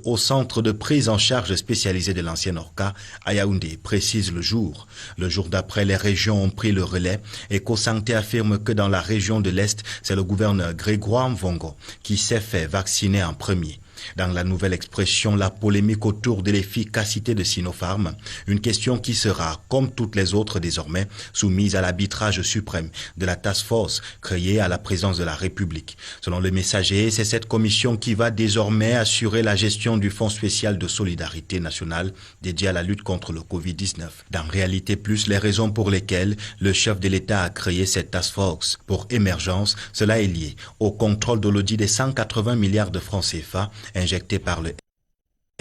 au centre de prise en charge spécialisé de l'ancienne Orca à Yaoundé, précise le jour. Le jour d'après, les régions ont pris le relais et CoSanté affirme que dans la région de l'Est, c'est le gouverneur Grégoire Mvongo qui s'est fait vacciner en premier. Dans la nouvelle expression, la polémique autour de l'efficacité de Sinopharm, une question qui sera, comme toutes les autres désormais, soumise à l'arbitrage suprême de la task force créée à la présidence de la République. Selon le messager, c'est cette commission qui va désormais assurer la gestion du Fonds spécial de solidarité nationale dédié à la lutte contre le Covid-19. Dans réalité plus, les raisons pour lesquelles le chef de l'État a créé cette task force pour émergence, cela est lié au contrôle de l'audit des 180 milliards de francs CFA injecté par le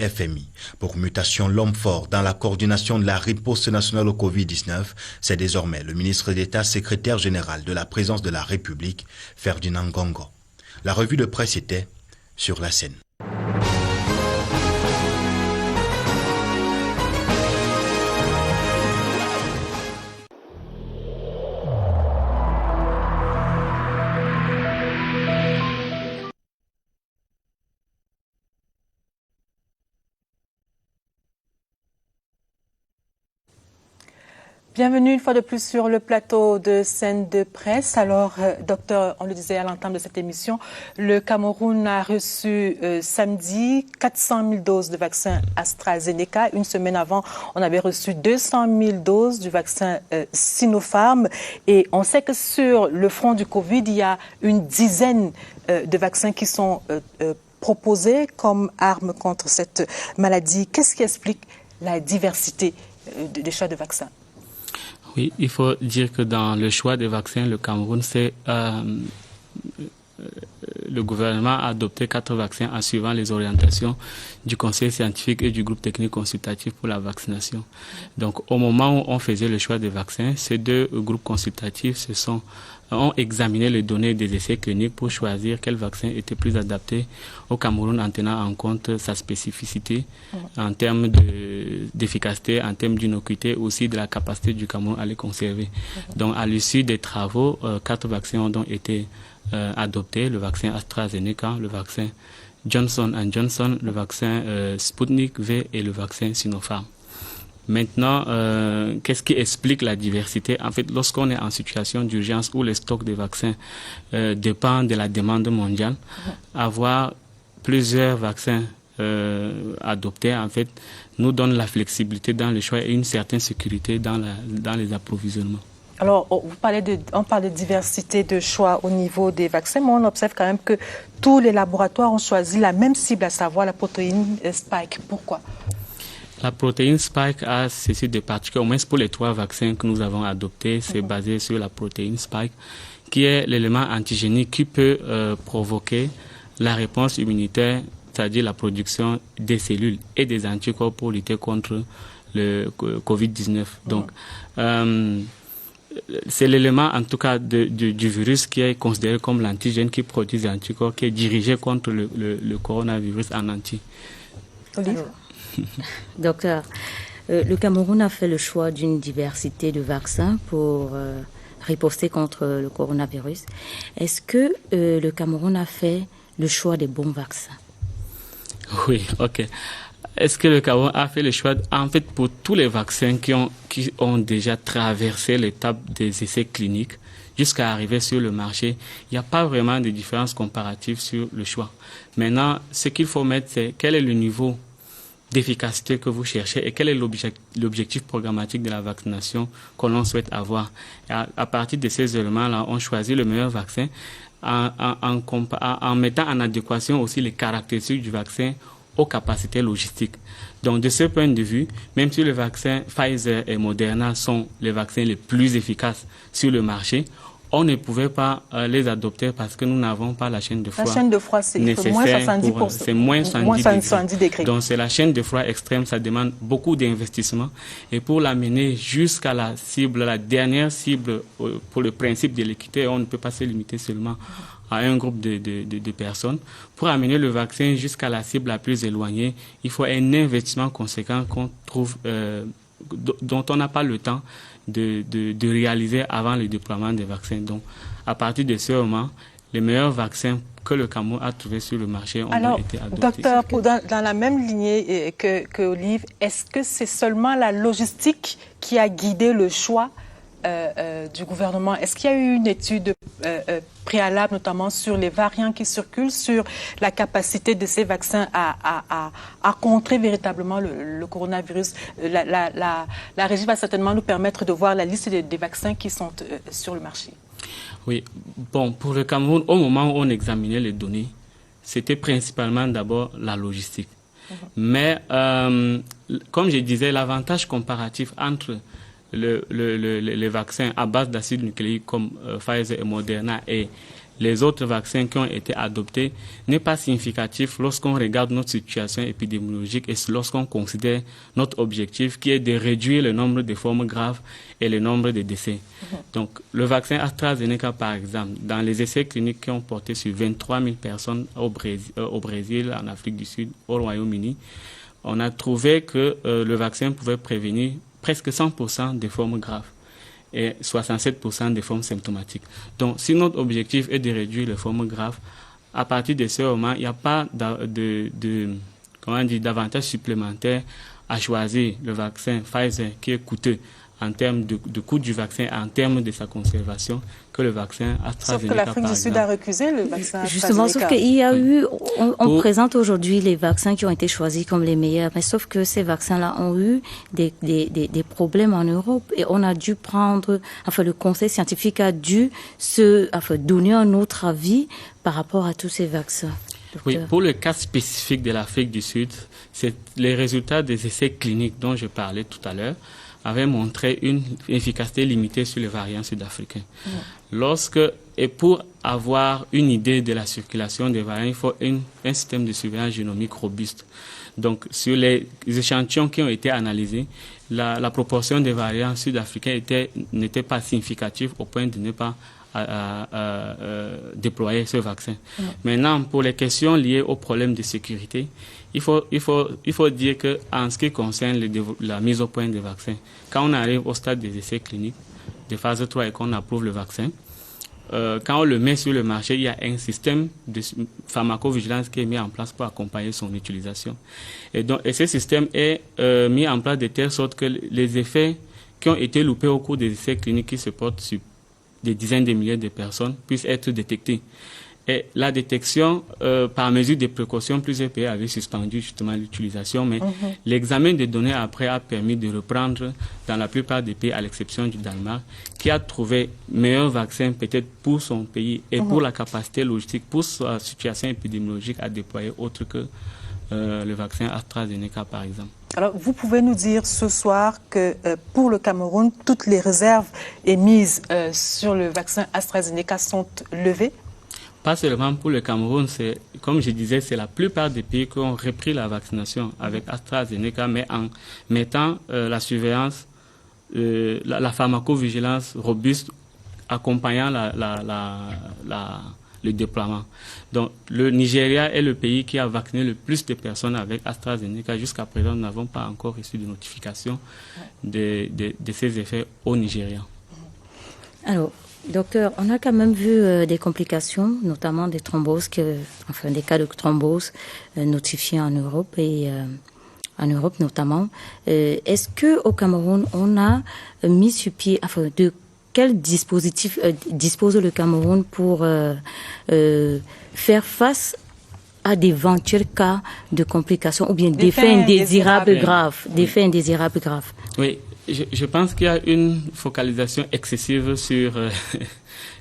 FMI. Pour mutation l'homme fort dans la coordination de la riposte nationale au Covid-19, c'est désormais le ministre d'État secrétaire général de la présidence de la République, Ferdinand Ngongo. La revue de presse était sur la scène. Bienvenue une fois de plus sur le plateau de Scène de Presse. Alors, docteur, on le disait à l'entame de cette émission, le Cameroun a reçu samedi 400 000 doses de vaccin AstraZeneca. Une semaine avant, on avait reçu 200 000 doses du vaccin Sinopharm. Et on sait que sur le front du Covid, il y a une dizaine de vaccins qui sont proposés comme arme contre cette maladie. Qu'est-ce qui explique la diversité des choix de vaccins? Oui, il faut dire que dans le choix des vaccins, le Cameroun, le gouvernement a adopté 4 vaccins en suivant les orientations du Conseil scientifique et du groupe technique consultatif pour la vaccination. Donc, au moment où on faisait le choix des vaccins, ces 2 groupes consultatifs ont examiné les données des essais cliniques pour choisir quel vaccin était plus adapté au Cameroun en tenant en compte sa spécificité en termes d'efficacité, en termes d'innocuité, aussi de la capacité du Cameroun à les conserver. Donc, à l'issue des travaux, 4 vaccins ont donc été adoptés, le vaccin AstraZeneca, le vaccin Johnson & Johnson, le vaccin Sputnik V et le vaccin Sinopharm. Maintenant, qu'est-ce qui explique la diversité? En fait, lorsqu'on est en situation d'urgence où le stock de vaccins dépend de la demande mondiale, avoir plusieurs vaccins adoptés, en fait, nous donne la flexibilité dans le choix et une certaine sécurité dans les approvisionnements. Alors, on parle de diversité de choix au niveau des vaccins, mais on observe quand même que tous les laboratoires ont choisi la même cible, à savoir la protéine Spike. Pourquoi? La protéine Spike a ceci de particulier, au moins pour les 3 vaccins que nous avons adoptés, c'est basé sur la protéine Spike, qui est l'élément antigénique qui peut provoquer la réponse immunitaire, c'est-à-dire la production des cellules et des anticorps pour lutter contre le Covid-19. Donc, c'est l'élément, en tout cas, du virus qui est considéré comme l'antigène qui produit des anticorps, qui est dirigé contre le coronavirus en entier. Olive. Docteur, le Cameroun a fait le choix d'une diversité de vaccins pour riposter contre le coronavirus. Est-ce que le Cameroun a fait le choix des bons vaccins? Oui, ok. Est-ce que le Cameroun a fait le choix? En fait, pour tous les vaccins qui ont déjà traversé l'étape des essais cliniques jusqu'à arriver sur le marché, il n'y a pas vraiment de différence comparative sur le choix. Maintenant, ce qu'il faut mettre, c'est quel est le niveau d'efficacité que vous cherchez et quel est l'objectif programmatique de la vaccination que l'on souhaite avoir. À partir de ces éléments-là, on choisit le meilleur vaccin en mettant en adéquation aussi les caractéristiques du vaccin aux capacités logistiques. Donc, de ce point de vue, même si les vaccins Pfizer et Moderna sont les vaccins les plus efficaces sur le marché, on ne pouvait pas les adopter parce que nous n'avons pas la chaîne de froid. La chaîne de froid, c'est moins 70%. C'est moins 70 degrés. Donc, c'est la chaîne de froid extrême, ça demande beaucoup d'investissement. Et pour l'amener jusqu'à la cible, la dernière cible, pour le principe de l'équité, on ne peut pas se limiter seulement à un groupe de personnes. Pour amener le vaccin jusqu'à la cible la plus éloignée, il faut un investissement conséquent qu'on trouve, dont on n'a pas le temps de réaliser avant le déploiement des vaccins. Donc, à partir de ce moment, les meilleurs vaccins que le Cameroun a trouvés sur le marché ont été adoptés. Docteur, dans la même lignée que Olive, est-ce que c'est seulement la logistique qui a guidé le choix du gouvernement? Est-ce qu'il y a eu une étude préalable, notamment sur les variants qui circulent, sur la capacité de ces vaccins à contrer véritablement le coronavirus? La régie va certainement nous permettre de voir la liste des vaccins qui sont sur le marché. Oui, bon, pour le Cameroun, au moment où on examinait les données, c'était principalement d'abord la logistique. Mais, comme je disais, l'avantage comparatif entre les vaccins à base d'acide nucléique comme Pfizer et Moderna et les autres vaccins qui ont été adoptés n'est pas significatif lorsqu'on regarde notre situation épidémiologique et lorsqu'on considère notre objectif qui est de réduire le nombre de formes graves et le nombre de décès. Donc, le vaccin AstraZeneca, par exemple, dans les essais cliniques qui ont porté sur 23 000 personnes au Brésil, en Afrique du Sud, au Royaume-Uni, on a trouvé que le vaccin pouvait prévenir presque 100% des formes graves et 67% des formes symptomatiques. Donc, si notre objectif est de réduire les formes graves, à partir de ce moment, il n'y a pas d'avantage supplémentaire à choisir le vaccin Pfizer qui est coûteux en termes de coût du vaccin, en termes de sa conservation, que le vaccin AstraZeneca. Sauf que l'Afrique du Sud a recusé le vaccin AstraZeneca. Justement, sauf qu'il y a eu, on présente aujourd'hui les vaccins qui ont été choisis comme les meilleurs, mais sauf que ces vaccins-là ont eu des problèmes en Europe et on a dû prendre, le conseil scientifique a dû donner un autre avis par rapport à tous ces vaccins. Oui, pour le cas spécifique de l'Afrique du Sud, c'est les résultats des essais cliniques dont je parlais tout à l'heure avaient montré une efficacité limitée sur les variants sud-africains. Et pour avoir une idée de la circulation des variants, il faut un système de surveillance génomique robuste. Donc, sur les échantillons qui ont été analysés, la proportion des variants sud-africains n'était pas significative au point de ne pas déployer ce vaccin. Maintenant, pour les questions liées aux problèmes de sécurité, il faut dire que en ce qui concerne la mise au point des vaccins, quand on arrive au stade des essais cliniques de phase 3 et qu'on approuve le vaccin, quand on le met sur le marché, il y a un système de pharmacovigilance qui est mis en place pour accompagner son utilisation. Et ce système est mis en place de telle sorte que les effets qui ont été loupés au cours des essais cliniques qui se portent sur des dizaines de milliers de personnes puissent être détectés. Et la détection, par mesure de précaution, plusieurs pays avaient suspendu justement l'utilisation, mais l'examen des données après a permis de reprendre dans la plupart des pays, à l'exception du Danemark, qui a trouvé meilleur vaccin peut-être pour son pays et pour la capacité logistique, pour sa situation épidémiologique à déployer autre que le vaccin AstraZeneca, par exemple. Alors, vous pouvez nous dire ce soir que pour le Cameroun, toutes les réserves émises sur le vaccin AstraZeneca sont levées? Pas seulement pour le Cameroun, comme je disais, c'est la plupart des pays qui ont repris la vaccination avec AstraZeneca, mais en mettant la surveillance, la pharmacovigilance robuste, accompagnant le déploiement. Donc, le Nigeria est le pays qui a vacciné le plus de personnes avec AstraZeneca. Jusqu'à présent, nous n'avons pas encore reçu de notification de ces effets au Nigeria. Alors, docteur, on a quand même vu des complications, notamment des thromboses, des cas de thrombose notifiés en Europe et en Europe notamment. Est-ce que au Cameroun, on a mis sur pied, de quel dispositif dispose le Cameroun pour faire face à d'éventuels cas de complications ou bien d'effets indésirables graves, Oui. Je pense qu'il y a une focalisation excessive sur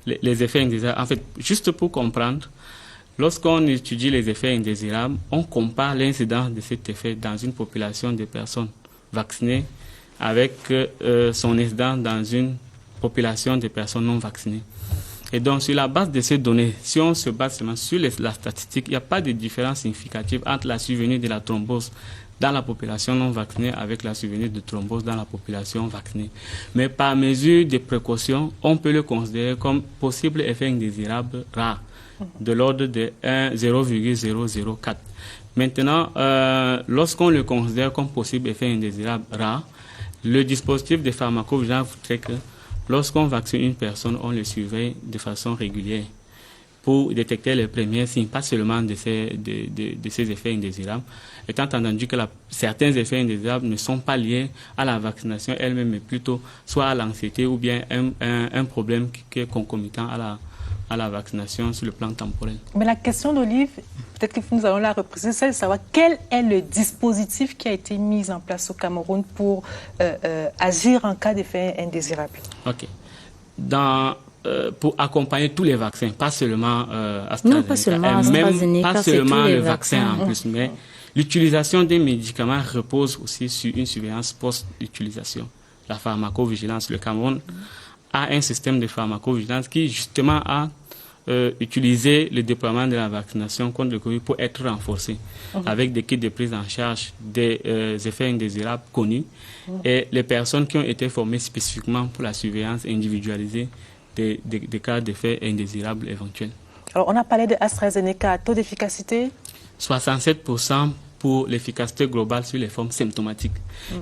les effets indésirables. En fait, juste pour comprendre, lorsqu'on étudie les effets indésirables, on compare l'incidence de cet effet dans une population de personnes vaccinées avec son incidence dans une population de personnes non vaccinées. Et donc, sur la base de ces données, si on se base seulement sur la statistique, il n'y a pas de différence significative entre la survenue de la thrombose dans la population non vaccinée avec la survenue de thrombose dans la population vaccinée. Mais par mesure de précaution, on peut le considérer comme possible effet indésirable rare, de l'ordre de 0,004. Maintenant, lorsqu'on le considère comme possible effet indésirable rare, le dispositif de pharmacovigilance voudrait que lorsqu'on vaccine une personne, on le surveille de façon régulière. pour détecter les premiers signes, pas seulement de ces effets indésirables, étant entendu que certains effets indésirables ne sont pas liés à la vaccination elle-même, mais plutôt soit à l'anxiété ou bien un problème qui est concomitant à la vaccination sur le plan temporel. Mais la question d'Olive, peut-être que nous allons la repréciser, c'est de savoir quel est le dispositif qui a été mis en place au Cameroun pour agir en cas d'effet indésirable. OK. Pour accompagner tous les vaccins, pas seulement AstraZeneca. Non, pas seulement AstraZeneca, pas seulement le vaccins vaccin en plus, mais l'utilisation des médicaments repose aussi sur une surveillance post-utilisation. La pharmacovigilance, le Cameroun a un système de pharmacovigilance qui justement a utilisé le déploiement de la vaccination contre le Covid pour être renforcé avec des kits de prise en charge des effets indésirables connus et les personnes qui ont été formées spécifiquement pour la surveillance individualisée des cas d'effets indésirables éventuels. Alors, on a parlé de AstraZeneca, taux d'efficacité 67% pour l'efficacité globale sur les formes symptomatiques.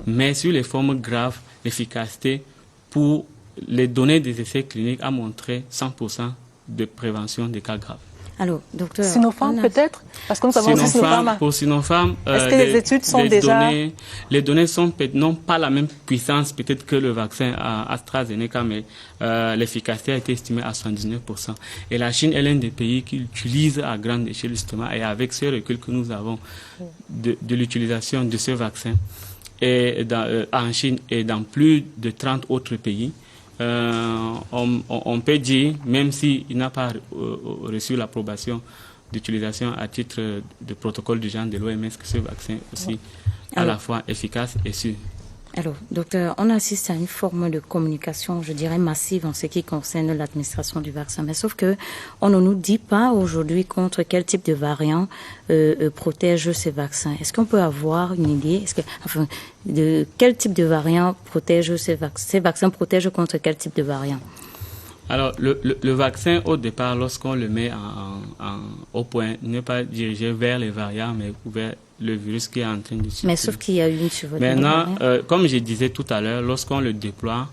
Mais sur les formes graves, l'efficacité pour les données des essais cliniques a montré 100% de prévention des cas graves. Alors, docteur... Sinopharm peut-être? Parce que nous avons aussi Sinopharm. Pour Sinopharm, est-ce que les études sont déjà... Les données n'ont pas la même puissance peut-être que le vaccin AstraZeneca, mais l'efficacité a été estimée à 79%. Et la Chine est l'un des pays qui utilise à grande échelle justement, et avec ce recul que nous avons de l'utilisation de ce vaccin et en Chine et dans plus de 30 autres pays, on peut dire, même s'il n'a pas reçu l'approbation d'utilisation à titre de protocole du genre de l'OMS, que ce vaccin est aussi à la fois efficace et sûr. Alors, docteur, on assiste à une forme de communication, je dirais, massive en ce qui concerne l'administration du vaccin. Mais sauf que on ne nous dit pas aujourd'hui contre quel type de variant protège ces vaccins. Est-ce qu'on peut avoir une idée de quel type de variant protège ces vaccins protègent contre quel type de variant? Alors, le vaccin, au départ, lorsqu'on le met au point, n'est pas dirigé vers les variants, mais vers le virus qui est en train de circuler. Mais sauf qu'il y a eu une surveillance. Maintenant, comme je disais tout à l'heure, lorsqu'on le déploie,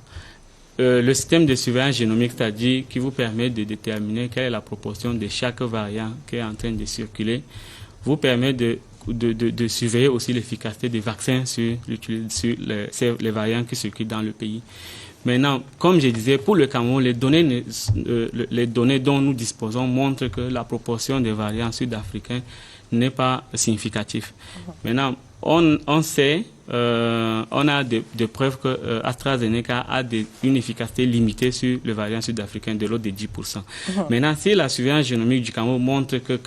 le système de surveillance génomique, c'est-à-dire qui vous permet de déterminer quelle est la proportion de chaque variant qui est en train de circuler, vous permet de surveiller aussi l'efficacité des vaccins sur les variants qui circulent dans le pays. Maintenant, comme je disais, pour le Cameroun, les données dont nous disposons montrent que la proportion des variants sud-africains n'est pas significative. Maintenant, on sait, on a des preuves que AstraZeneca a une efficacité limitée sur le variant sud-africain de l'ordre de 10%. Maintenant, si la surveillance génomique du Cameroun montre que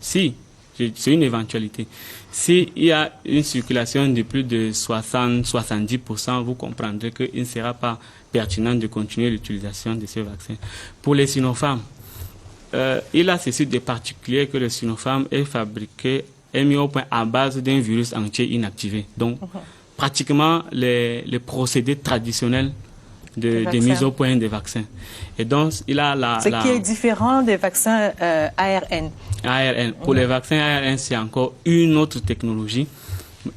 c'est une éventualité. S'il y a une circulation de plus de 60-70%, vous comprendrez qu'il ne sera pas pertinent de continuer l'utilisation de ces vaccins. Pour les Sinopharm, il a ceci de particulier que le Sinopharm est mis au point à base d'un virus entier inactivé. Donc, pratiquement les procédés traditionnels de mise au point des vaccins. Et donc, il a ce qui est différent des vaccins ARN. Pour les vaccins ARN, c'est encore une autre technologie.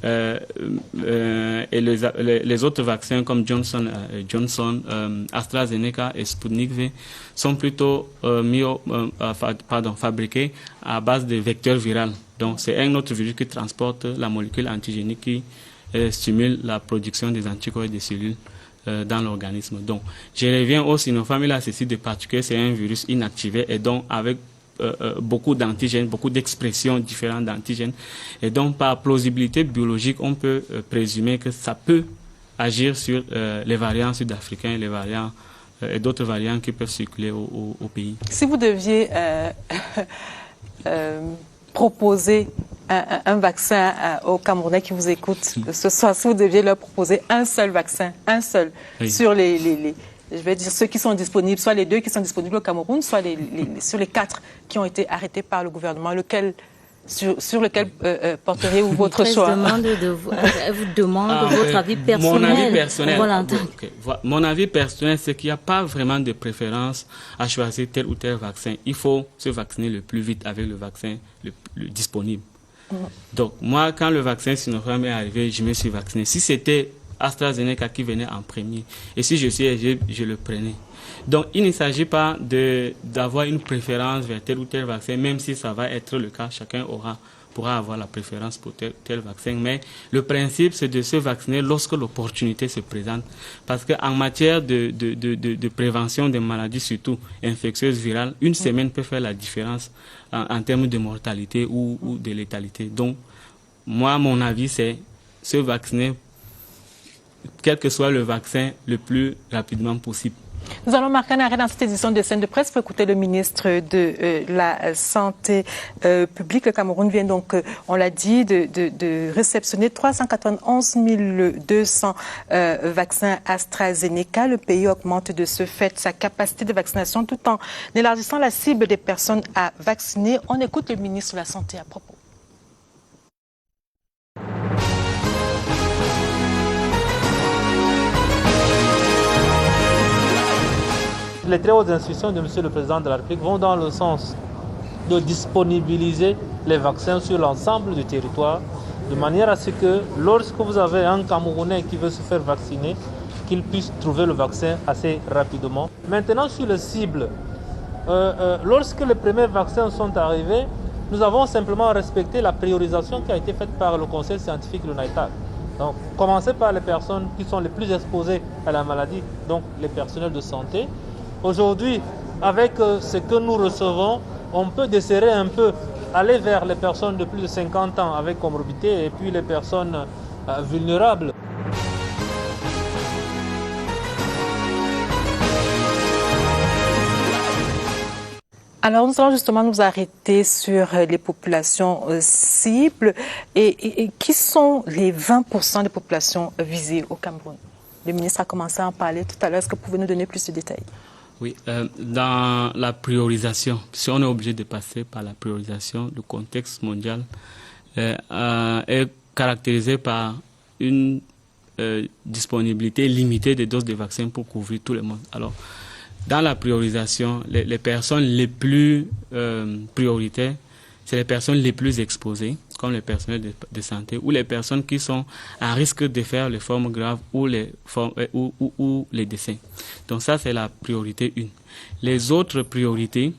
Et les autres vaccins comme Johnson, AstraZeneca et Sputnik V sont plutôt fabriqués à base de vecteurs viraux. Donc, c'est un autre virus qui transporte la molécule antigénique qui stimule la production des anticorps et des cellules dans l'organisme. Donc, je reviens au Sinopharm, il a ceci de particulier, c'est un virus inactivé et donc avec beaucoup d'antigènes, beaucoup d'expressions différentes d'antigènes. Et donc, par plausibilité biologique, on peut présumer que ça peut agir sur les variants sud-africains, les variants et d'autres variants qui peuvent circuler au pays. Si vous deviez proposer un vaccin aux Camerounais qui vous écoutent ce soir, si vous deviez leur proposer un seul vaccin, sur je vais dire ceux qui sont disponibles, soit les 2 qui sont disponibles au Cameroun, soit sur les 4 qui ont été arrêtés par le gouvernement, sur lequel porteriez-vous votre choix? Vous demande votre avis personnel. Mon avis personnel, mon avis personnel, c'est qu'il n'y a pas vraiment de préférence à choisir tel ou tel vaccin. Il faut se vacciner le plus vite avec le vaccin le disponible. Donc, moi, quand le vaccin Sinopharm est arrivé, je me suis vacciné. Si c'était AstraZeneca qui venait en premier. Et si je suis éligible, je le prenais. Donc, il ne s'agit pas d'avoir une préférence vers tel ou tel vaccin, même si ça va être le cas, chacun pourra avoir la préférence pour tel vaccin. Mais le principe, c'est de se vacciner lorsque l'opportunité se présente. Parce qu'en matière de prévention des maladies, surtout infectieuses virales, une semaine peut faire la différence en termes de mortalité ou de létalité. Donc, moi, mon avis, c'est se vacciner, quel que soit le vaccin, le plus rapidement possible. Nous allons marquer un arrêt dans cette édition de Scène de presse pour écouter le ministre de la Santé publique. Le Cameroun vient donc, on l'a dit, de réceptionner 391 200 vaccins AstraZeneca. Le pays augmente de ce fait sa capacité de vaccination tout en élargissant la cible des personnes à vacciner. On écoute le ministre de la Santé à propos. Les très hautes instructions de M. le Président de la République vont dans le sens de disponibiliser les vaccins sur l'ensemble du territoire, de manière à ce que lorsque vous avez un Camerounais qui veut se faire vacciner, qu'il puisse trouver le vaccin assez rapidement. Maintenant, sur les cibles, lorsque les premiers vaccins sont arrivés, nous avons simplement respecté la priorisation qui a été faite par le Conseil scientifique de l'UNITAG. Donc, commencer par les personnes qui sont les plus exposées à la maladie, donc les personnels de santé. Aujourd'hui, avec ce que nous recevons, on peut desserrer un peu, aller vers les personnes de plus de 50 ans avec comorbidité et puis les personnes vulnérables. Alors, nous allons justement nous arrêter sur les populations cibles. Et qui sont les 20% des populations visées au Cameroun? Le ministre a commencé à en parler tout à l'heure. Est-ce que vous pouvez nous donner plus de détails? Oui, dans la priorisation, si on est obligé de passer par la priorisation, le contexte mondial est caractérisé par une disponibilité limitée des doses de vaccins pour couvrir tout le monde. Alors, dans la priorisation, les personnes les plus prioritaires, c'est les personnes les plus exposées, comme les personnels de santé, ou les personnes qui sont à risque de faire les formes graves ou les décès. Donc ça, c'est la priorité 1. Les autres priorités,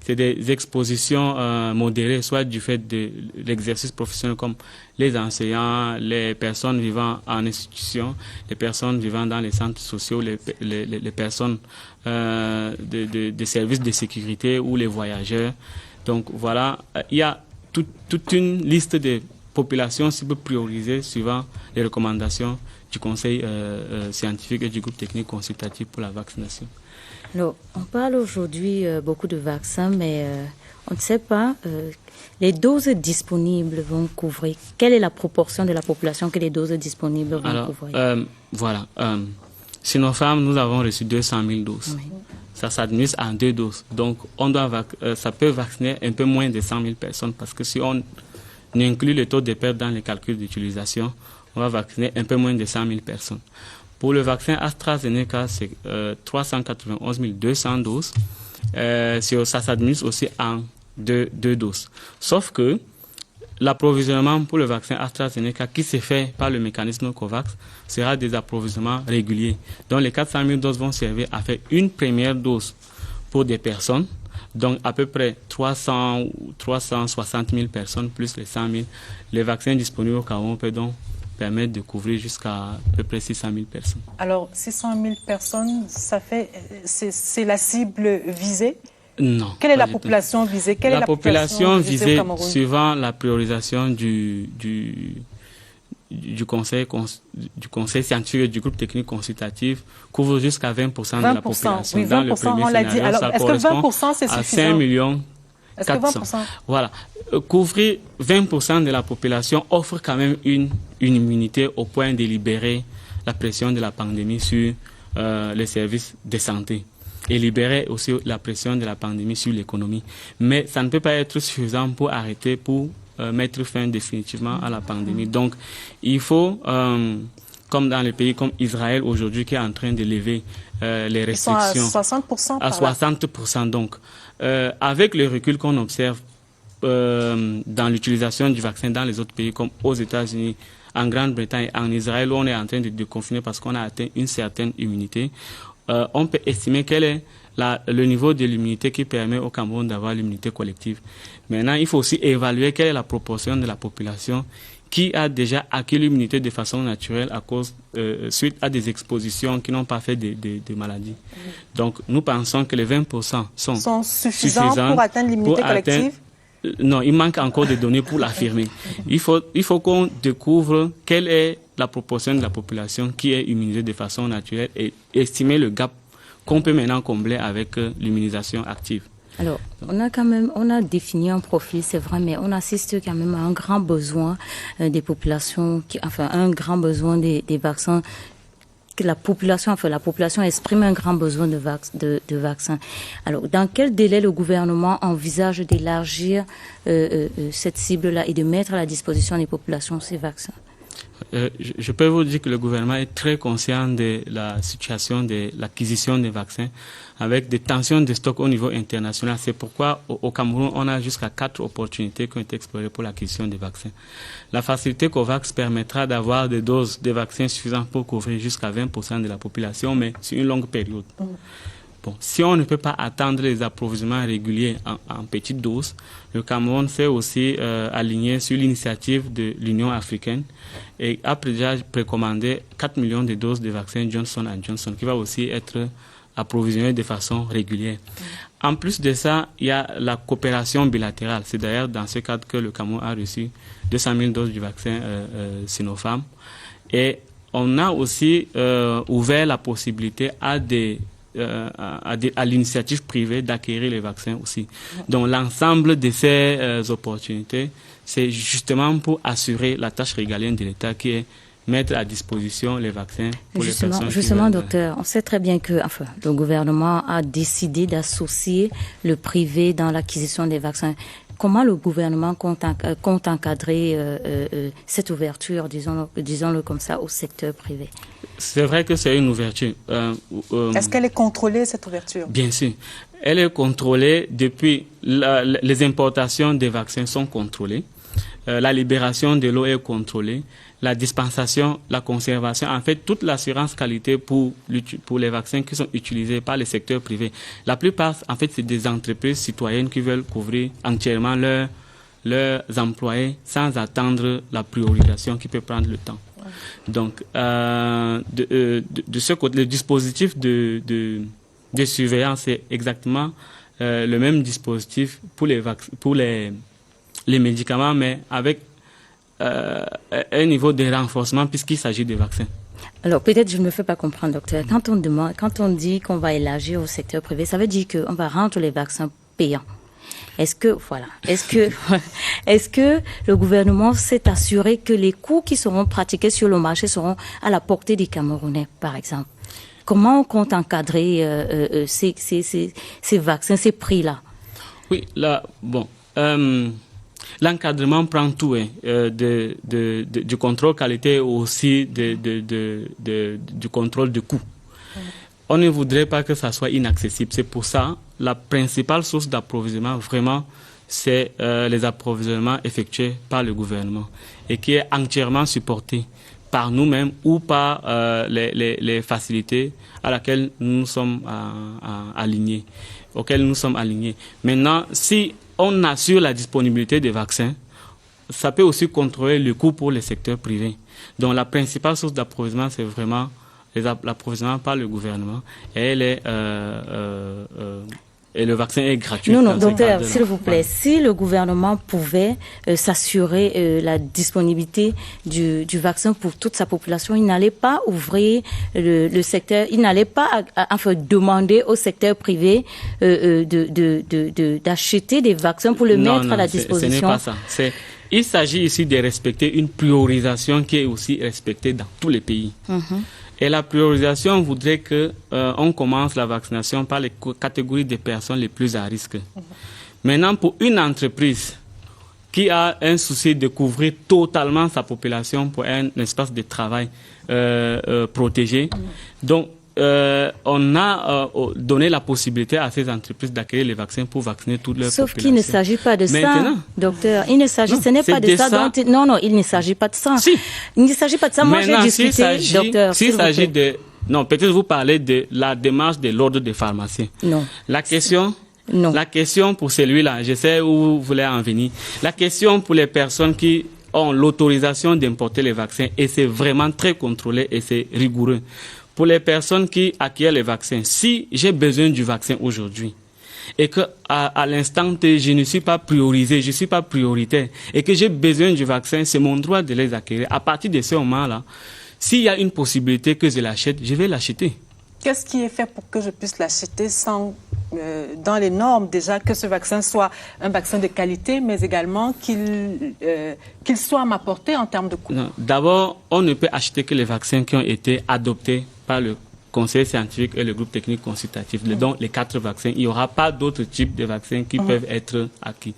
c'est des expositions modérées, soit du fait de l'exercice professionnel comme les enseignants, les personnes vivant en institution, les personnes vivant dans les centres sociaux, les personnes des services de sécurité ou les voyageurs. Donc voilà, il y a toute une liste de populations cibles priorisées suivant les recommandations du Conseil scientifique et du groupe technique consultatif pour la vaccination. Alors, on parle aujourd'hui beaucoup de vaccins, mais on ne sait pas les doses disponibles vont couvrir. Quelle est la proportion de la population que les doses disponibles vont couvrir? Voilà. Sinopharm, nous avons reçu 200 000 doses. Oui. Ça s'administre en 2 doses. Donc, ça peut vacciner un peu moins de 100 000 personnes parce que si on inclut le taux de perte dans les calculs d'utilisation, on va vacciner un peu moins de 100 000 personnes. Pour le vaccin AstraZeneca, c'est 391 200 doses. Ça s'administre aussi en 2 doses. Sauf que l'approvisionnement pour le vaccin AstraZeneca qui se fait par le mécanisme COVAX sera des approvisionnements réguliers. Donc les 400 000 doses vont servir à faire une première dose pour des personnes, donc à peu près 300 ou 360 000 personnes plus les 100 000. Les vaccins disponibles au Cameroun peuvent donc permettre de couvrir jusqu'à peu près 600 000 personnes. Alors 600 000 personnes, c'est la cible visée? Non. Quelle est la population visée? La population visée, suivant la priorisation du conseil scientifique et du groupe technique consultatif, couvre jusqu'à 20% de la population. Oui, 20%, dans le premier on l'a dit. Alors, est-ce que 20% c'est suffisant? À 5 millions 400. Voilà. Couvrir 20% de la population offre quand même une immunité au point de libérer la pression de la pandémie sur les services de santé et libérer aussi la pression de la pandémie sur l'économie. Mais ça ne peut pas être suffisant pour arrêter, pour mettre fin définitivement à la pandémie. Donc, il faut, comme dans les pays comme Israël aujourd'hui, qui est en train de lever les restrictions. Ils sont à 60%. À 60%. Donc, avec le recul qu'on observe, dans l'utilisation du vaccin dans les autres pays comme aux États-Unis, en Grande-Bretagne, en Israël, où on est en train de confiner parce qu'on a atteint une certaine immunité, on peut estimer quel est le niveau de l'immunité qui permet au Cameroun d'avoir l'immunité collective. Maintenant, il faut aussi évaluer quelle est la proportion de la population qui a déjà acquis l'immunité de façon naturelle à cause, suite à des expositions qui n'ont pas fait de maladies. Donc, nous pensons que les 20% sont suffisants pour atteindre l'immunité collective. Non, il manque encore des données pour l'affirmer. Il faut qu'on découvre quelle est la proportion de la population qui est immunisée de façon naturelle et estimer le gap qu'on peut maintenant combler avec l'immunisation active. Alors, on a défini un profil, c'est vrai, mais on assiste quand même à un grand besoin des populations, un grand besoin des vaccins. Que la population exprime un grand besoin de vaccins. Alors, dans quel délai le gouvernement envisage d'élargir cette cible-là et de mettre à la disposition des populations ces vaccins? Je peux vous dire que le gouvernement est très conscient de la situation de l'acquisition des vaccins avec des tensions de stock au niveau international. C'est pourquoi au Cameroun, on a jusqu'à 4 opportunités qui ont été explorées pour l'acquisition des vaccins. La facilité COVAX permettra d'avoir des doses de vaccins suffisantes pour couvrir jusqu'à 20% de la population, mais sur une longue période. Bon, si on ne peut pas attendre les approvisionnements réguliers en petites doses, le Cameroun s'est aussi aligné sur l'initiative de l'Union africaine et a déjà précommandé 4 millions de doses de vaccins Johnson & Johnson qui va aussi être approvisionné de façon régulière. En plus de ça, il y a la coopération bilatérale. C'est d'ailleurs dans ce cadre que le Cameroun a reçu 200 000 doses du vaccin Sinopharm. Et on a aussi ouvert la possibilité à l'initiative privée d'acquérir les vaccins aussi. Donc l'ensemble de ces opportunités, c'est justement pour assurer la tâche régalienne de l'État qui est mettre à disposition les vaccins pour les personnes. Justement, docteur, on sait très bien que le gouvernement a décidé d'associer le privé dans l'acquisition des vaccins. Comment le gouvernement compte encadrer cette ouverture, disons-le comme ça, au secteur privé? C'est vrai que c'est une ouverture. Est-ce qu'elle est contrôlée, cette ouverture? Bien sûr. Elle est contrôlée depuis... les importations des vaccins sont contrôlées. La libération de l'eau est contrôlée. La dispensation, la conservation, en fait, toute l'assurance qualité pour les vaccins qui sont utilisés par le secteur privé. La plupart, en fait, c'est des entreprises citoyennes qui veulent couvrir entièrement leurs employés sans attendre la priorisation qui peut prendre le temps. Donc, de ce côté, le dispositif de surveillance est exactement le même dispositif pour les médicaments, mais avec un niveau de renforcement puisqu'il s'agit de vaccins. Alors peut-être je ne me fais pas comprendre, docteur. Quand on dit qu'on va élargir au secteur privé, ça veut dire qu'on va rendre les vaccins payants. Est-ce que le gouvernement s'est assuré que les coûts qui seront pratiqués sur le marché seront à la portée des Camerounais, par exemple? Comment on compte encadrer ces vaccins, ces prix-là? Oui, là, bon. L'encadrement prend tout, du contrôle qualité aussi du contrôle de coût. On ne voudrait pas que ça soit inaccessible. C'est pour ça, la principale source d'approvisionnement, vraiment, c'est les approvisionnements effectués par le gouvernement et qui est entièrement supporté par nous-mêmes ou par les facilités à laquelle nous sommes alignés, auxquelles nous sommes alignés. Maintenant, si on assure la disponibilité des vaccins, ça peut aussi contrôler le coût pour les secteurs privés. Donc la principale source d'approvisionnement, c'est vraiment l'approvisionnement par le gouvernement. Et le vaccin est gratuit. Non, docteur, s'il vous plaît, si le gouvernement pouvait s'assurer la disponibilité du vaccin pour toute sa population, il n'allait pas ouvrir le secteur, il n'allait pas demander au secteur privé d'acheter des vaccins pour mettre à la disposition. Ce n'est pas ça. Il s'agit ici de respecter une priorisation qui est aussi respectée dans tous les pays. Et la priorisation voudrait qu'on commence la vaccination par les catégories de personnes les plus à risque. Maintenant, pour une entreprise qui a un souci de couvrir totalement sa population pour un espace de travail protégé, donc on a donné la possibilité à ces entreprises d'acquérir les vaccins pour vacciner toute leur population. Sauf qu'il ne s'agit pas de ça, docteur. Il ne s'agit, ce n'est pas de ça dont... Non, il ne s'agit pas de ça. Si. Il ne s'agit pas de ça. Moi, j'ai discuté, docteur. S'il s'agit de... Non, peut-être vous parlez de la démarche de l'ordre des pharmaciens. Non. La question... Non. La question pour celui-là, je sais où vous voulez en venir. La question pour les personnes qui ont l'autorisation d'importer les vaccins, et c'est vraiment très contrôlé et c'est rigoureux. Pour les personnes qui acquièrent les vaccins, si j'ai besoin du vaccin aujourd'hui et que à l'instant T, je ne suis pas priorisé, je ne suis pas prioritaire et que j'ai besoin du vaccin, c'est mon droit de les acquérir. À partir de ce moment-là, s'il y a une possibilité que je l'achète, je vais l'acheter. Qu'est-ce qui est fait pour que je puisse l'acheter sans, dans les normes déjà, que ce vaccin soit un vaccin de qualité, mais également qu'il soit à ma portée en termes de coût? D'abord, on ne peut acheter que les vaccins qui ont été adoptés par le Conseil scientifique et le groupe technique consultatif. Donc, les 4 vaccins, il n'y aura pas d'autres types de vaccins qui peuvent être acquis.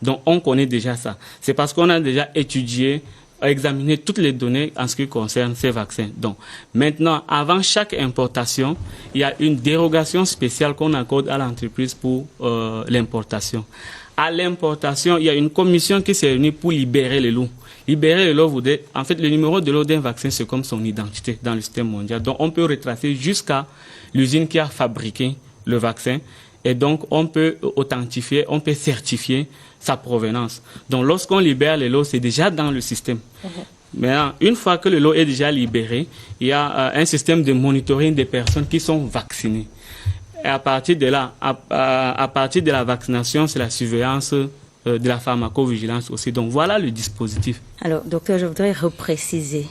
Donc, on connaît déjà ça. C'est parce qu'on a déjà étudié, examiner toutes les données en ce qui concerne ces vaccins. Donc, maintenant, avant chaque importation, il y a une dérogation spéciale qu'on accorde à l'entreprise pour l'importation. À l'importation, il y a une commission qui s'est réunie pour libérer les lots. Libérer le lot, en fait, le numéro de lot d'un vaccin, c'est comme son identité dans le système mondial. Donc, on peut retracer jusqu'à l'usine qui a fabriqué le vaccin. Et donc, on peut authentifier, on peut certifier sa provenance. Donc, lorsqu'on libère les lots, c'est déjà dans le système. Maintenant, une fois que le lot est déjà libéré, il y a un système de monitoring des personnes qui sont vaccinées. Et à partir de là, à partir de la vaccination, c'est la surveillance de la pharmacovigilance aussi. Donc, voilà le dispositif. Alors, docteur, je voudrais repréciser.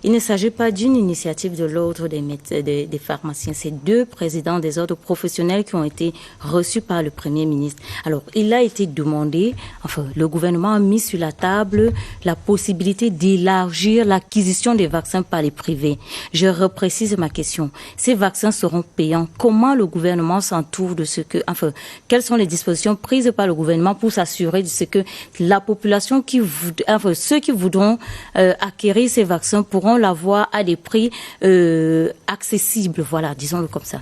Il ne s'agit pas d'une initiative de l'ordre des pharmaciens. C'est 2 présidents des ordres professionnels qui ont été reçus par le Premier ministre. Alors, il a été demandé, enfin, le gouvernement a mis sur la table la possibilité d'élargir l'acquisition des vaccins par les privés. Je reprécise ma question. Ces vaccins seront payants. Comment le gouvernement s'entoure de ce que, enfin, quelles sont les dispositions prises par le gouvernement pour s'assurer de ce que la population ceux qui voudront acquérir ces vaccins pourront l'avoir à des prix accessibles, voilà, disons-le comme ça.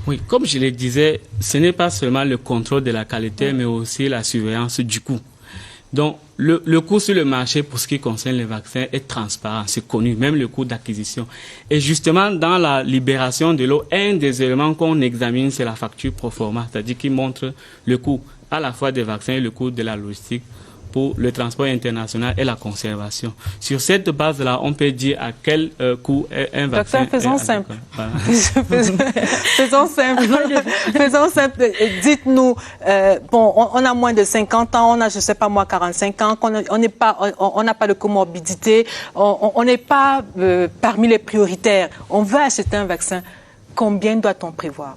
Oui, comme je le disais, ce n'est pas seulement le contrôle de la qualité, mais aussi la surveillance du coût. Donc, le coût sur le marché pour ce qui concerne les vaccins est transparent, c'est connu, même le coût d'acquisition. Et justement, dans la libération de l'eau, un des éléments qu'on examine, c'est la facture pro forma, c'est-à-dire qui montre le coût à la fois des vaccins et le coût de la logistique pour le transport international et la conservation. Sur cette base-là, on peut dire à quel coût un vaccin... Docteur, faisons simple. Voilà. Faisons simple. Dites-nous, bon, on a moins de 50 ans, on a, je sais pas moi, 45 ans, on n'a pas de comorbidité, on n'est pas parmi les prioritaires. On veut acheter un vaccin. Combien doit-on prévoir?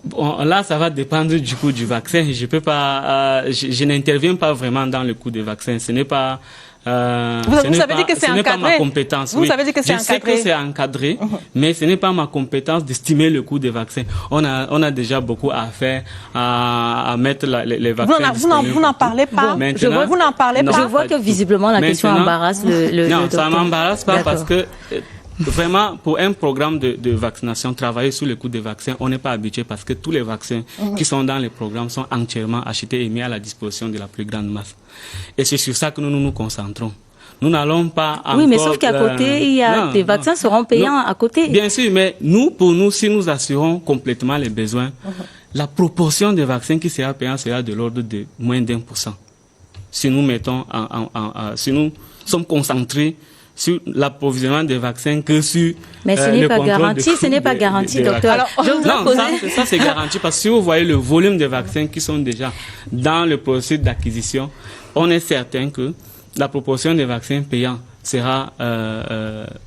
Bon, là, ça va dépendre du coût du vaccin. Je peux pas, je n'interviens pas vraiment dans le coût des vaccins. Ce n'est pas, vous avez dit que c'est encadré. Ce n'est pas ma compétence. Vous savez que c'est encadré. Je sais que c'est encadré, mais ce n'est pas ma compétence d'estimer le coût des vaccins. On a déjà beaucoup à faire, à mettre les vaccins. Vous n'en parlez pas. Maintenant, vous n'en parlez pas. Je vois que visiblement la question embarrasse le non, docteur. Ça m'embarrasse pas parce que vraiment, pour un programme de vaccination, travailler sur le coût des vaccins, on n'est pas habitué parce que tous les vaccins qui sont dans les programmes sont entièrement achetés et mis à la disposition de la plus grande masse. Et c'est sur ça que nous nous concentrons. Nous n'allons pas encore... Oui, mais sauf qu'à côté, il y a des vaccins seront payants à côté. Bien sûr, mais pour nous, si nous assurons complètement les besoins, la proportion des vaccins qui sera payant sera de l'ordre de moins d'1%. Si nous mettons si nous sommes concentrés sur l'approvisionnement des vaccins que sur mais ce n'est pas garanti, ce n'est pas garanti, docteur. Alors, ça c'est garanti parce que si vous voyez le volume des vaccins qui sont déjà dans le processus d'acquisition, on est certain que la proportion des vaccins payants sera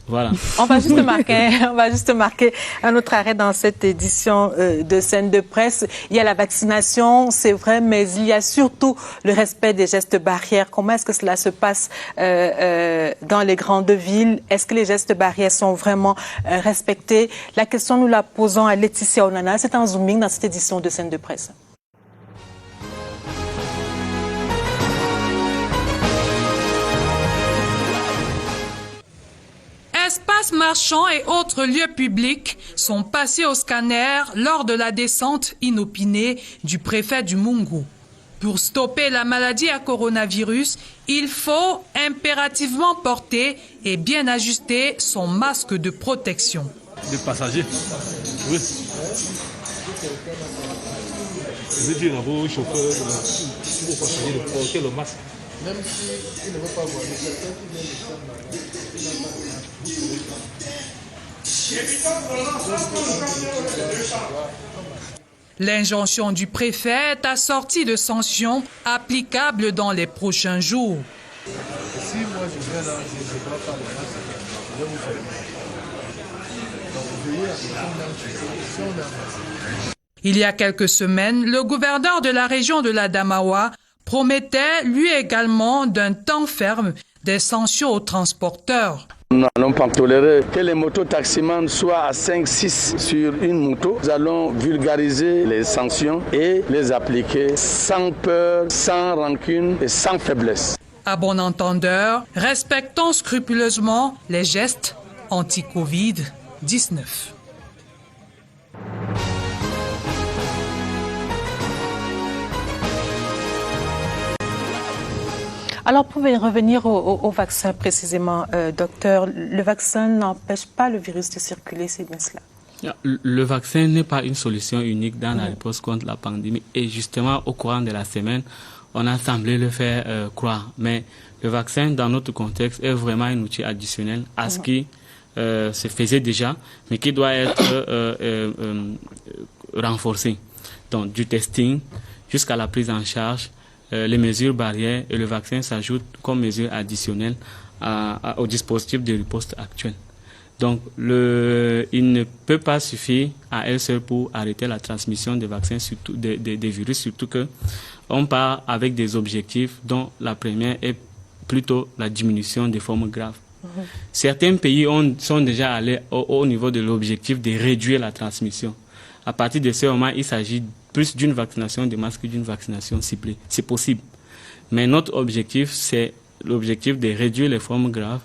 voilà. On va juste marquer un autre arrêt dans cette édition de Scène de presse. Il y a la vaccination, c'est vrai, mais il y a surtout le respect des gestes barrières. Comment est-ce que cela se passe dans les grandes villes? Est-ce que les gestes barrières sont vraiment respectés? La question, nous la posons à Laetitia Onana. C'est en zooming dans cette édition de Scène de presse. espaces marchands et autres lieux publics sont passés au scanner lors de la descente inopinée du préfet du Mungu. Pour stopper la maladie à coronavirus, il faut impérativement porter et bien ajuster son masque de protection. Des passagers, oui. Je veux dire à vos chauffeurs, vos passagers de porter le masque. Même s'ils ne veulent pas voir, certains L'injonction du préfet est assortie de sanctions applicables dans les prochains jours. Si moi je vais là, je ne dois pas le masque, je vais vous faire. Donc veillez à Il y a quelques semaines, le gouverneur de la région de l'Adamawa promettait lui également d'un temps ferme des sanctions aux transporteurs. Nous n'allons pas tolérer que les mototaximans soient à 5-6 sur une moto. Nous allons vulgariser les sanctions et les appliquer sans peur, sans rancune et sans faiblesse. À bon entendeur, respectons scrupuleusement les gestes anti-Covid-19. Alors, pour revenir au vaccin précisément, docteur, le vaccin n'empêche pas le virus de circuler, c'est bien cela? Le vaccin n'est pas une solution unique dans la réponse contre la pandémie. Et justement, au courant de la semaine, on a semblé le faire croire. Mais le vaccin, dans notre contexte, est vraiment un outil additionnel à ce qui se faisait déjà, mais qui doit être renforcé. Donc, du testing jusqu'à la prise en charge, les mesures barrières et le vaccin s'ajoutent comme mesure additionnelle au dispositif de riposte actuel. Donc, il ne peut pas suffire à elle seule pour arrêter la transmission des vaccins, surtout des virus, surtout que on part avec des objectifs dont la première est plutôt la diminution des formes graves. Certains pays sont déjà allés au niveau de l'objectif de réduire la transmission. À partir de ce moment, il s'agit plus d'une vaccination de masse que d'une vaccination ciblée. C'est possible. Mais notre objectif, c'est l'objectif de réduire les formes graves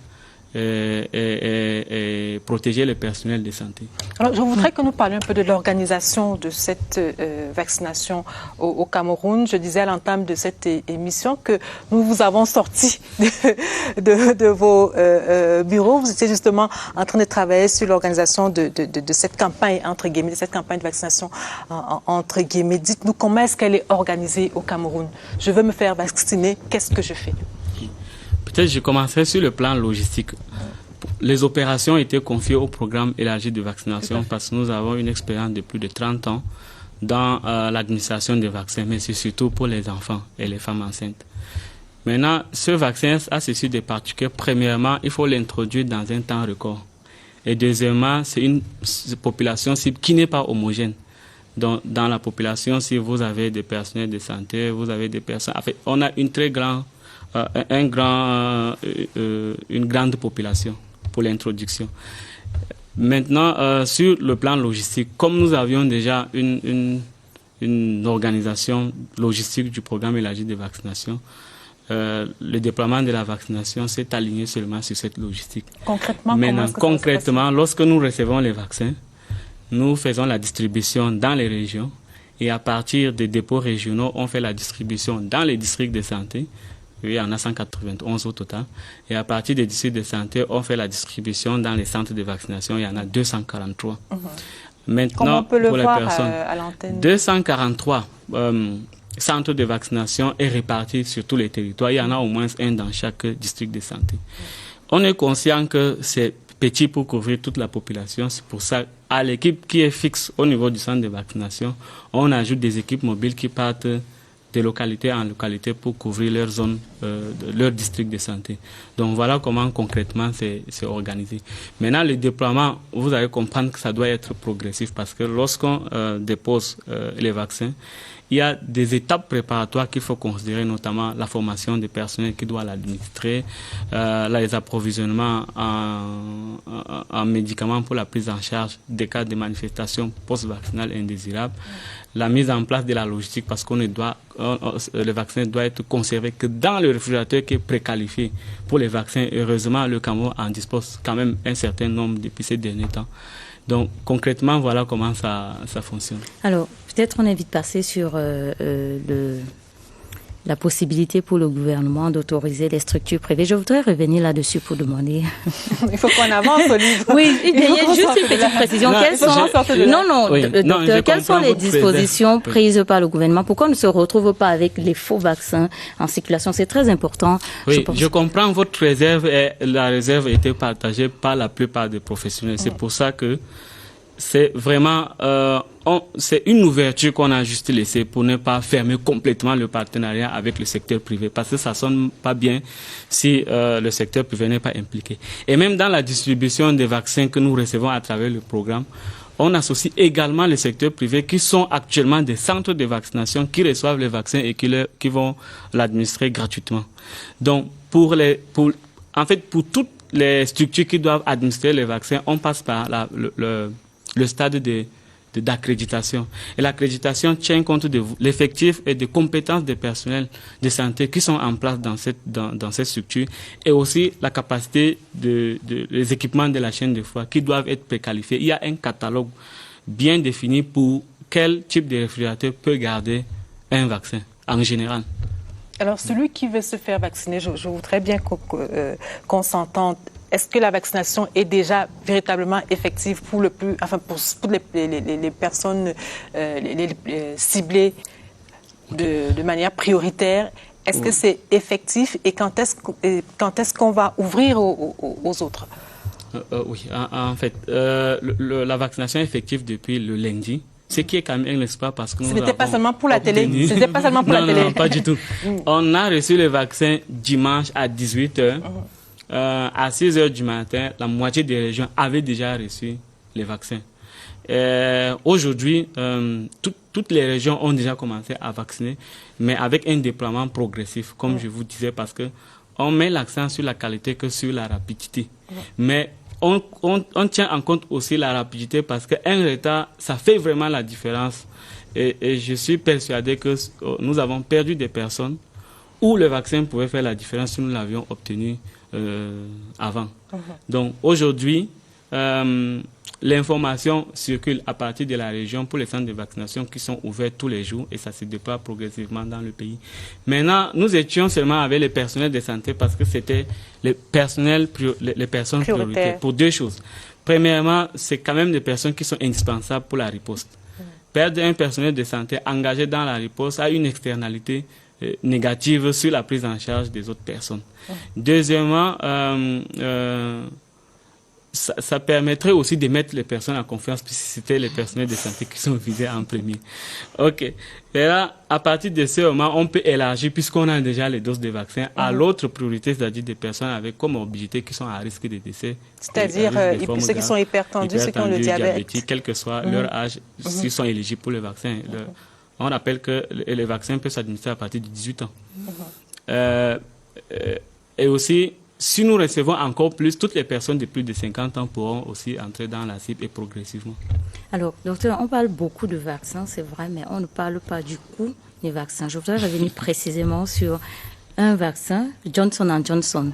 et protéger le personnel de santé. Alors, je voudrais que nous parlions un peu de l'organisation de cette vaccination au Cameroun. Je disais à l'entame de cette émission que nous vous avons sorti de vos bureaux. Vous étiez justement en train de travailler sur l'organisation de cette campagne, entre guillemets, de cette campagne de vaccination, entre guillemets. Dites-nous comment est-ce qu'elle est organisée au Cameroun. Je veux me faire vacciner, qu'est-ce que je fais? Peut-être je commencerai sur le plan logistique. Les opérations étaient confiées au programme élargi de vaccination parce que nous avons une expérience de plus de 30 ans dans l'administration des vaccins, mais c'est surtout pour les enfants et les femmes enceintes. Maintenant, ce vaccin a ceci de particulier. Premièrement, il faut l'introduire dans un temps record. Et deuxièmement, c'est une population cible qui n'est pas homogène. Donc, dans la population, si vous avez des personnels de santé, vous avez des personnes... En fait, on a une très grande... une grande population pour l'introduction. Maintenant, sur le plan logistique, comme nous avions déjà une organisation logistique du programme élargi de vaccination, le déploiement de la vaccination s'est aligné seulement sur cette logistique. Concrètement, lorsque nous recevons les vaccins, nous faisons la distribution dans les régions et à partir des dépôts régionaux, on fait la distribution dans les districts de santé. Il y en a 191 au total. Et à partir des districts de santé, on fait la distribution dans les centres de vaccination. Il y en a 243. Maintenant, comment on peut le pour les voir personnes, à l'antenne? 243 centres de vaccination est répartis sur tous les territoires. Il y en a au moins un dans chaque district de santé. On est conscient que c'est petit pour couvrir toute la population. C'est pour ça, à l'équipe qui est fixe au niveau du centre de vaccination, on ajoute des équipes mobiles qui partent de localité en localité pour couvrir leur zone, leur district de santé. Donc voilà comment concrètement c'est organisé. Maintenant, le déploiement, vous allez comprendre que ça doit être progressif parce que lorsqu'on dépose les vaccins, il y a des étapes préparatoires qu'il faut considérer, notamment la formation des personnels qui doivent l'administrer, les approvisionnements en médicaments pour la prise en charge des cas de manifestations post-vaccinales indésirables, la mise en place de la logistique parce le vaccin doit être conservé que dans le réfrigérateur qui est préqualifié pour les vaccins. Heureusement, le Cameroun en dispose quand même un certain nombre depuis ces derniers temps. Donc, concrètement, voilà comment ça fonctionne. Alors, peut-être on a vite passé sur la possibilité pour le gouvernement d'autoriser les structures privées. Je voudrais revenir là-dessus pour demander. Il faut qu'on avance, Olivier. Oui, il y a juste une petite précision. Quelles sont les dispositions prises par le gouvernement? Pourquoi on ne se retrouve pas avec les faux vaccins en circulation? C'est très important. Oui, je comprends votre réserve et la réserve a été partagée par la plupart des professionnels. C'est pour ça que c'est vraiment c'est une ouverture qu'on a juste laissée pour ne pas fermer complètement le partenariat avec le secteur privé, parce que ça sonne pas bien si le secteur privé n'est pas impliqué. Et même dans la distribution des vaccins que nous recevons à travers le programme, on associe également le secteur privé qui sont actuellement des centres de vaccination qui reçoivent les vaccins et qui vont l'administrer gratuitement. Donc pour toutes les structures qui doivent administrer les vaccins, on passe par le stade d'accréditation. Et l'accréditation tient compte de l'effectif et des compétences des personnels de santé qui sont en place dans cette structure, et aussi la capacité des équipements de la chaîne de froid qui doivent être préqualifiés. Il y a un catalogue bien défini pour quel type de réfrigérateur peut garder un vaccin en général. Alors, celui qui veut se faire vacciner, je voudrais bien qu'on s'entende. Est-ce que la vaccination est déjà véritablement effective pour toutes les personnes ciblées de manière prioritaire? Est-ce que c'est effectif, et quand est-ce qu'on va ouvrir aux autres? Oui, en fait, la vaccination est effective depuis le lundi. Ce qui est quand même un espoir parce que ce n'était pas seulement pour la télé. C'était pas seulement pour la télé. Non, pas du tout. On a reçu le vaccin dimanche à 18h. À 6h du matin, la moitié des régions avaient déjà reçu les vaccins. Aujourd'hui, toutes les régions ont déjà commencé à vacciner, mais avec un déploiement progressif, comme je vous disais, parce que on met l'accent sur la qualité que sur la rapidité. Mais on tient en compte aussi la rapidité parce qu'un retard, ça fait vraiment la différence. Et je suis persuadé que nous avons perdu des personnes où le vaccin pouvait faire la différence si nous l'avions obtenu avant. Donc aujourd'hui, l'information circule à partir de la région pour les centres de vaccination qui sont ouverts tous les jours, et ça se déploie progressivement dans le pays. Maintenant, nous étions seulement avec les personnels de santé parce que c'était les personnes prioritaires pour deux choses. Premièrement, c'est quand même des personnes qui sont indispensables pour la riposte. Perdre un personnel de santé engagé dans la riposte a une externalité négative sur la prise en charge des autres personnes. Deuxièmement, ça permettrait aussi de mettre les personnes en confiance, puisque c'était les personnels de santé qui sont visés en premier. OK. Et là, à partir de ce moment, on peut élargir, puisqu'on a déjà les doses de vaccins, à l'autre priorité, c'est-à-dire des personnes avec comorbidité qui sont à risque de décès. C'est-à-dire ceux qui sont hypertendus, ceux qui ont le diabète. Quel que soit leur âge, s'ils sont éligibles pour le vaccin. On rappelle que les vaccins peuvent s'administrer à partir de 18 ans. Et aussi, si nous recevons encore plus, toutes les personnes de plus de 50 ans pourront aussi entrer dans la cible, et progressivement. Alors, docteur, on parle beaucoup de vaccins, c'est vrai, mais on ne parle pas du coût des vaccins. Je voudrais revenir précisément sur un vaccin, Johnson & Johnson.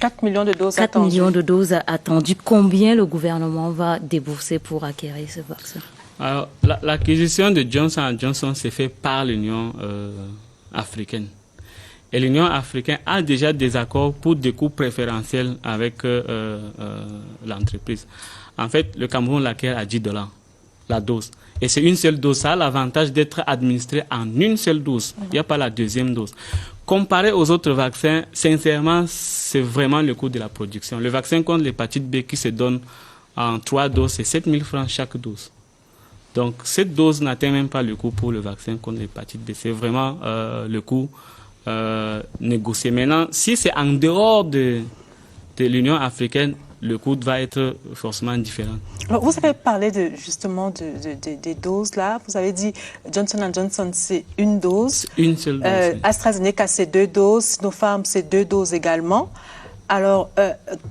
4 millions de doses 4 millions de doses attendues. Combien le gouvernement va débourser pour acquérir ce vaccin? Alors, l'acquisition de Johnson & Johnson s'est faite par l'Union africaine. Et l'Union africaine a déjà des accords pour des coûts préférentiels avec l'entreprise. En fait, le Cameroun l'acquiert à $10 la dose. Et c'est une seule dose. Ça a l'avantage d'être administré en une seule dose. Il n'y a pas la deuxième dose. Comparé aux autres vaccins, sincèrement, c'est vraiment le coût de la production. Le vaccin contre l'hépatite B qui se donne en 3 doses, c'est 7 000 francs chaque dose. Donc, cette dose n'atteint même pas le coût pour le vaccin contre l'hépatite B. C'est vraiment le coût négocié. Maintenant, si c'est en dehors de l'Union africaine, le coût va être forcément différent. Alors, vous avez parlé justement des doses là. Vous avez dit Johnson & Johnson, c'est une dose. Une seule dose. Oui. AstraZeneca, c'est 2 doses. Sinopharm, c'est 2 doses également. Alors,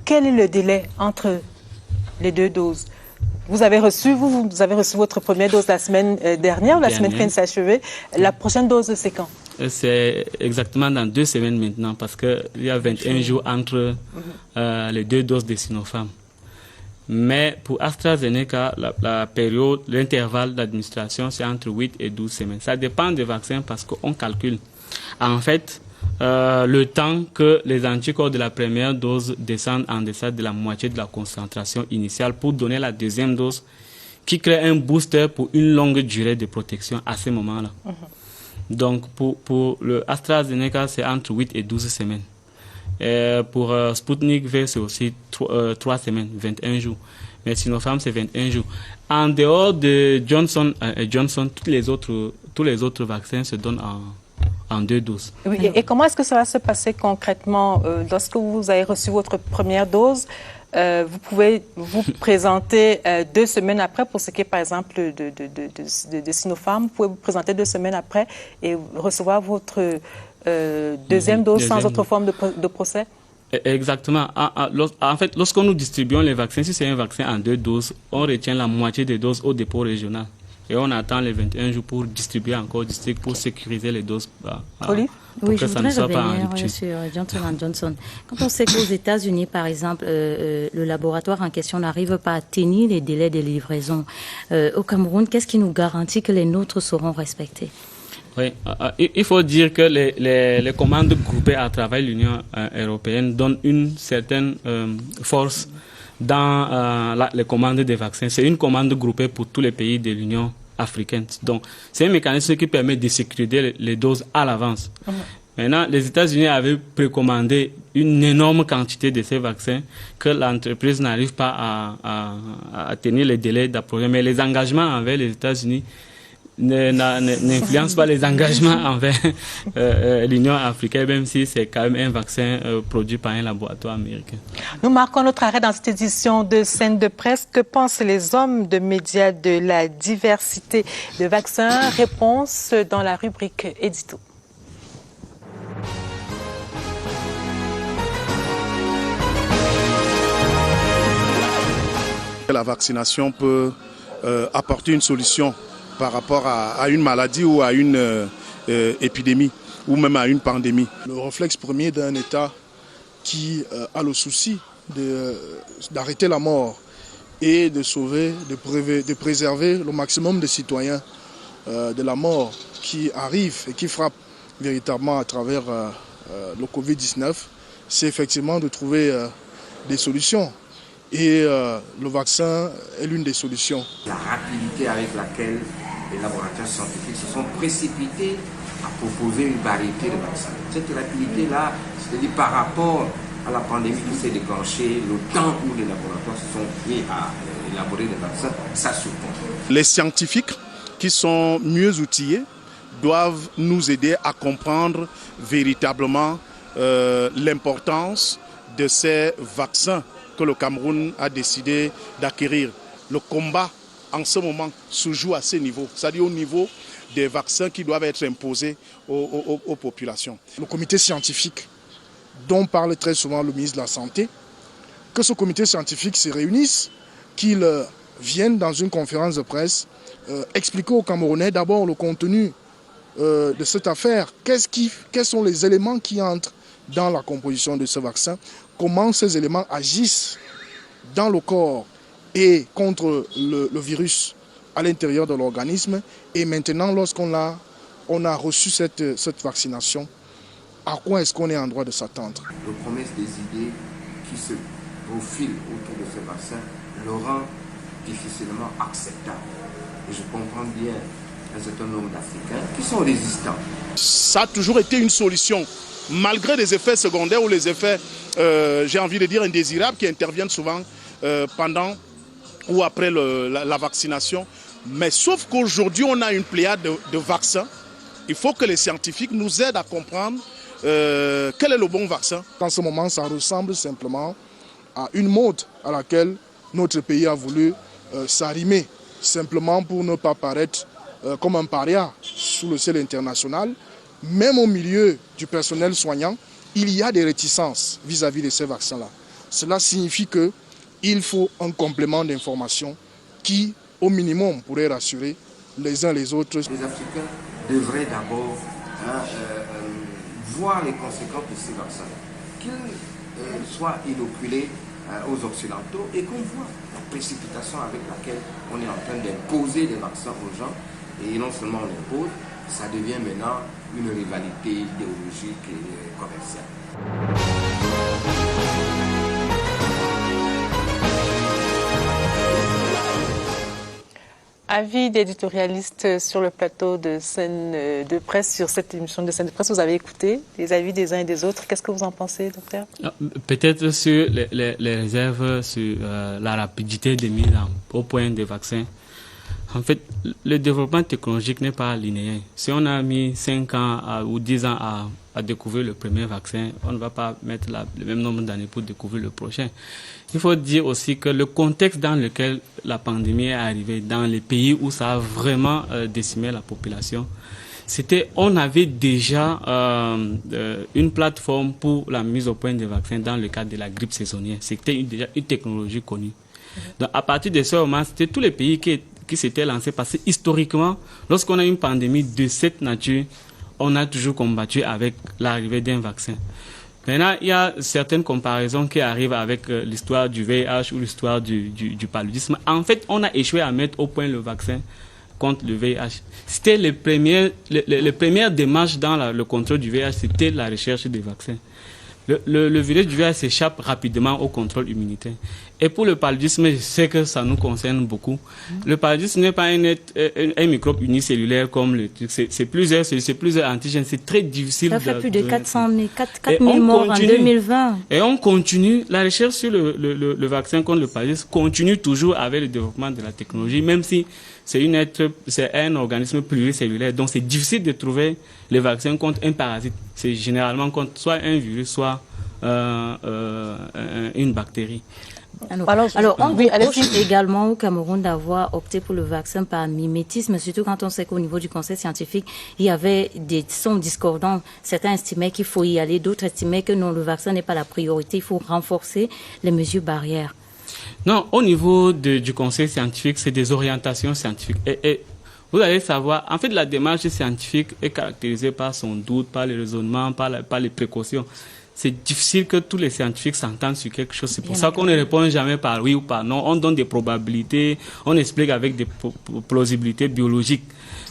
quel est le délai entre les 2 doses? Vous avez reçu votre première dose la semaine dernière, ou la semaine qui vient de s'achever. La prochaine dose, c'est quand? C'est exactement dans 2 semaines maintenant, parce qu'il y a 21 jours entre les 2 doses de Sinopharm. Mais pour AstraZeneca, la période, l'intervalle d'administration, c'est entre 8 et 12 semaines. Ça dépend des vaccins parce qu'on calcule. En fait, le temps que les anticorps de la première dose descendent en deçà de la moitié de la concentration initiale pour donner la deuxième dose, qui crée un booster pour une longue durée de protection à ce moment-là. Donc, pour le AstraZeneca, c'est entre 8 et 12 semaines. Et pour Sputnik V, c'est aussi 3 semaines, 21 jours. Mais Sinopharm, c'est 21 jours. En dehors de Johnson & Johnson, tous les autres vaccins se donnent en 2 doses. Oui, et comment est-ce que ça va se passer concrètement lorsque vous avez reçu votre première dose? Vous pouvez vous présenter 2 semaines après, pour ce qui est par exemple de Sinopharm, vous pouvez vous présenter 2 semaines après et recevoir votre deuxième dose sans autre forme de procès? Exactement. En fait, lorsque nous distribuons les vaccins, si c'est un vaccin en 2 doses, on retient la moitié des doses au dépôt régional. Et on attend les 21 jours pour distribuer encore au district pour sécuriser les doses. Olive? Oui, je voudrais revenir sur Johnson & Johnson. Quand on sait qu'aux États-Unis, par exemple, le laboratoire en question n'arrive pas à tenir les délais de livraison, au Cameroun, qu'est-ce qui nous garantit que les nôtres seront respectés? Oui, il faut dire que les commandes groupées à travers l'Union européenne donnent une certaine force dans les commandes des vaccins. C'est une commande groupée pour tous les pays de l'Union africaine. Donc, c'est un mécanisme qui permet de sécuriser les doses à l'avance. Maintenant, les États-Unis avaient précommandé une énorme quantité de ces vaccins que l'entreprise n'arrive pas à tenir les délais d'approvisionnement. Mais les engagements envers les États-Unis n'influence pas les engagements envers l'Union africaine, même si c'est quand même un vaccin produit par un laboratoire américain. Nous marquons notre arrêt dans cette édition de Scène de presse. Que pensent les hommes de médias de la diversité de vaccins? Réponse dans la rubrique édito. La vaccination peut apporter une solution par rapport à une maladie ou à une épidémie ou même à une pandémie. Le réflexe premier d'un État qui a le souci d'arrêter la mort et de sauver, de préserver le maximum de citoyens de la mort qui arrive et qui frappe véritablement à travers le Covid-19, c'est effectivement de trouver des solutions. Et le vaccin est l'une des solutions. La rapidité avec laquelle les laboratoires scientifiques se sont précipités à proposer une variété de vaccins. Cette rapidité-là, c'est-à-dire par rapport à la pandémie qui s'est déclenchée, le temps où les laboratoires se sont mis à élaborer des vaccins, ça surprend. Les scientifiques qui sont mieux outillés doivent nous aider à comprendre véritablement l'importance de ces vaccins que le Cameroun a décidé d'acquérir. Le combat en ce moment se joue à ce niveau, c'est-à-dire au niveau des vaccins qui doivent être imposés aux populations. Le comité scientifique dont parle très souvent le ministre de la Santé, que ce comité scientifique se réunisse, qu'il vienne dans une conférence de presse expliquer aux Camerounais d'abord le contenu de cette affaire, quels sont les éléments qui entrent dans la composition de ce vaccin, comment ces éléments agissent dans le corps et contre le virus à l'intérieur de l'organisme. Et maintenant, lorsqu'on a reçu cette vaccination, à quoi est-ce qu'on est en droit de s'attendre? Le promesse des idées qui se profilent autour de ce vaccin le rend difficilement acceptable. Et je comprends bien un certain nombre d'Africains qui sont résistants. Ça a toujours été une solution, malgré les effets secondaires ou les effets, j'ai envie de dire, indésirables qui interviennent souvent pendant ou après la vaccination. Mais sauf qu'aujourd'hui, on a une pléiade de vaccins. Il faut que les scientifiques nous aident à comprendre quel est le bon vaccin. En ce moment, ça ressemble simplement à une mode à laquelle notre pays a voulu s'arrimer, simplement pour ne pas paraître comme un paria sous le ciel international. Même au milieu du personnel soignant, il y a des réticences vis-à-vis de ces vaccins-là. Cela signifie qu'il faut un complément d'information qui, au minimum, pourrait rassurer les uns les autres. Les Africains devraient d'abord voir les conséquences de ces vaccins, qu'ils soient inoculés aux Occidentaux et qu'on voit la précipitation avec laquelle on est en train d'imposer des vaccins aux gens. Et non seulement on impose, ça devient maintenant une rivalité idéologique et commerciale. Avis d'éditorialistes sur le plateau de Scène de Presse, sur cette émission de Scène de Presse. Vous avez écouté les avis des uns et des autres. Qu'est-ce que vous en pensez, docteur? Peut-être sur les réserves sur la rapidité de mise au point des vaccins. En fait, le développement technologique n'est pas linéaire. Si on a mis 5 ans ou 10 ans à découvrir le premier vaccin, on ne va pas mettre le même nombre d'années pour découvrir le prochain. Il faut dire aussi que le contexte dans lequel la pandémie est arrivée, dans les pays où ça a vraiment décimé la population, on avait déjà une plateforme pour la mise au point des vaccins dans le cadre de la grippe saisonnière. C'était déjà une technologie connue. Donc, à partir de ce moment, c'était tous les pays qui s'étaient lancés parce que historiquement, lorsqu'on a une pandémie de cette nature, on a toujours combattu avec l'arrivée d'un vaccin. Maintenant, il y a certaines comparaisons qui arrivent avec l'histoire du VIH ou l'histoire du paludisme. En fait, on a échoué à mettre au point le vaccin contre le VIH. C'était les premières démarches dans le contrôle du VIH, c'était la recherche des vaccins. Le virus du VIH s'échappe rapidement au contrôle immunitaire. Et pour le paludisme, je sais que ça nous concerne beaucoup. Le paludisme n'est pas un microbe unicellulaire comme le truc. C'est plusieurs antigènes. C'est très difficile. Ça fait plus de 4 000 morts en 2020. Et on continue. La recherche sur le vaccin contre le paludisme continue toujours avec le développement de la technologie, même si c'est un organisme pluricellulaire. Donc c'est difficile de trouver les vaccins contre un parasite. C'est généralement contre soit un virus, soit une bactérie. Alors on reproche également au Cameroun d'avoir opté pour le vaccin par mimétisme, surtout quand on sait qu'au niveau du conseil scientifique, il y avait des sons discordants. Certains estimaient qu'il faut y aller, d'autres estimaient que non, le vaccin n'est pas la priorité, il faut renforcer les mesures barrières. Non, au niveau du conseil scientifique, c'est des orientations scientifiques. Et vous allez savoir, en fait, la démarche scientifique est caractérisée par son doute, par les raisonnements, par les précautions. C'est difficile que tous les scientifiques s'entendent sur quelque chose. C'est pour ça qu'on ne répond jamais par oui ou par non. On donne des probabilités, on explique avec des plausibilités biologiques.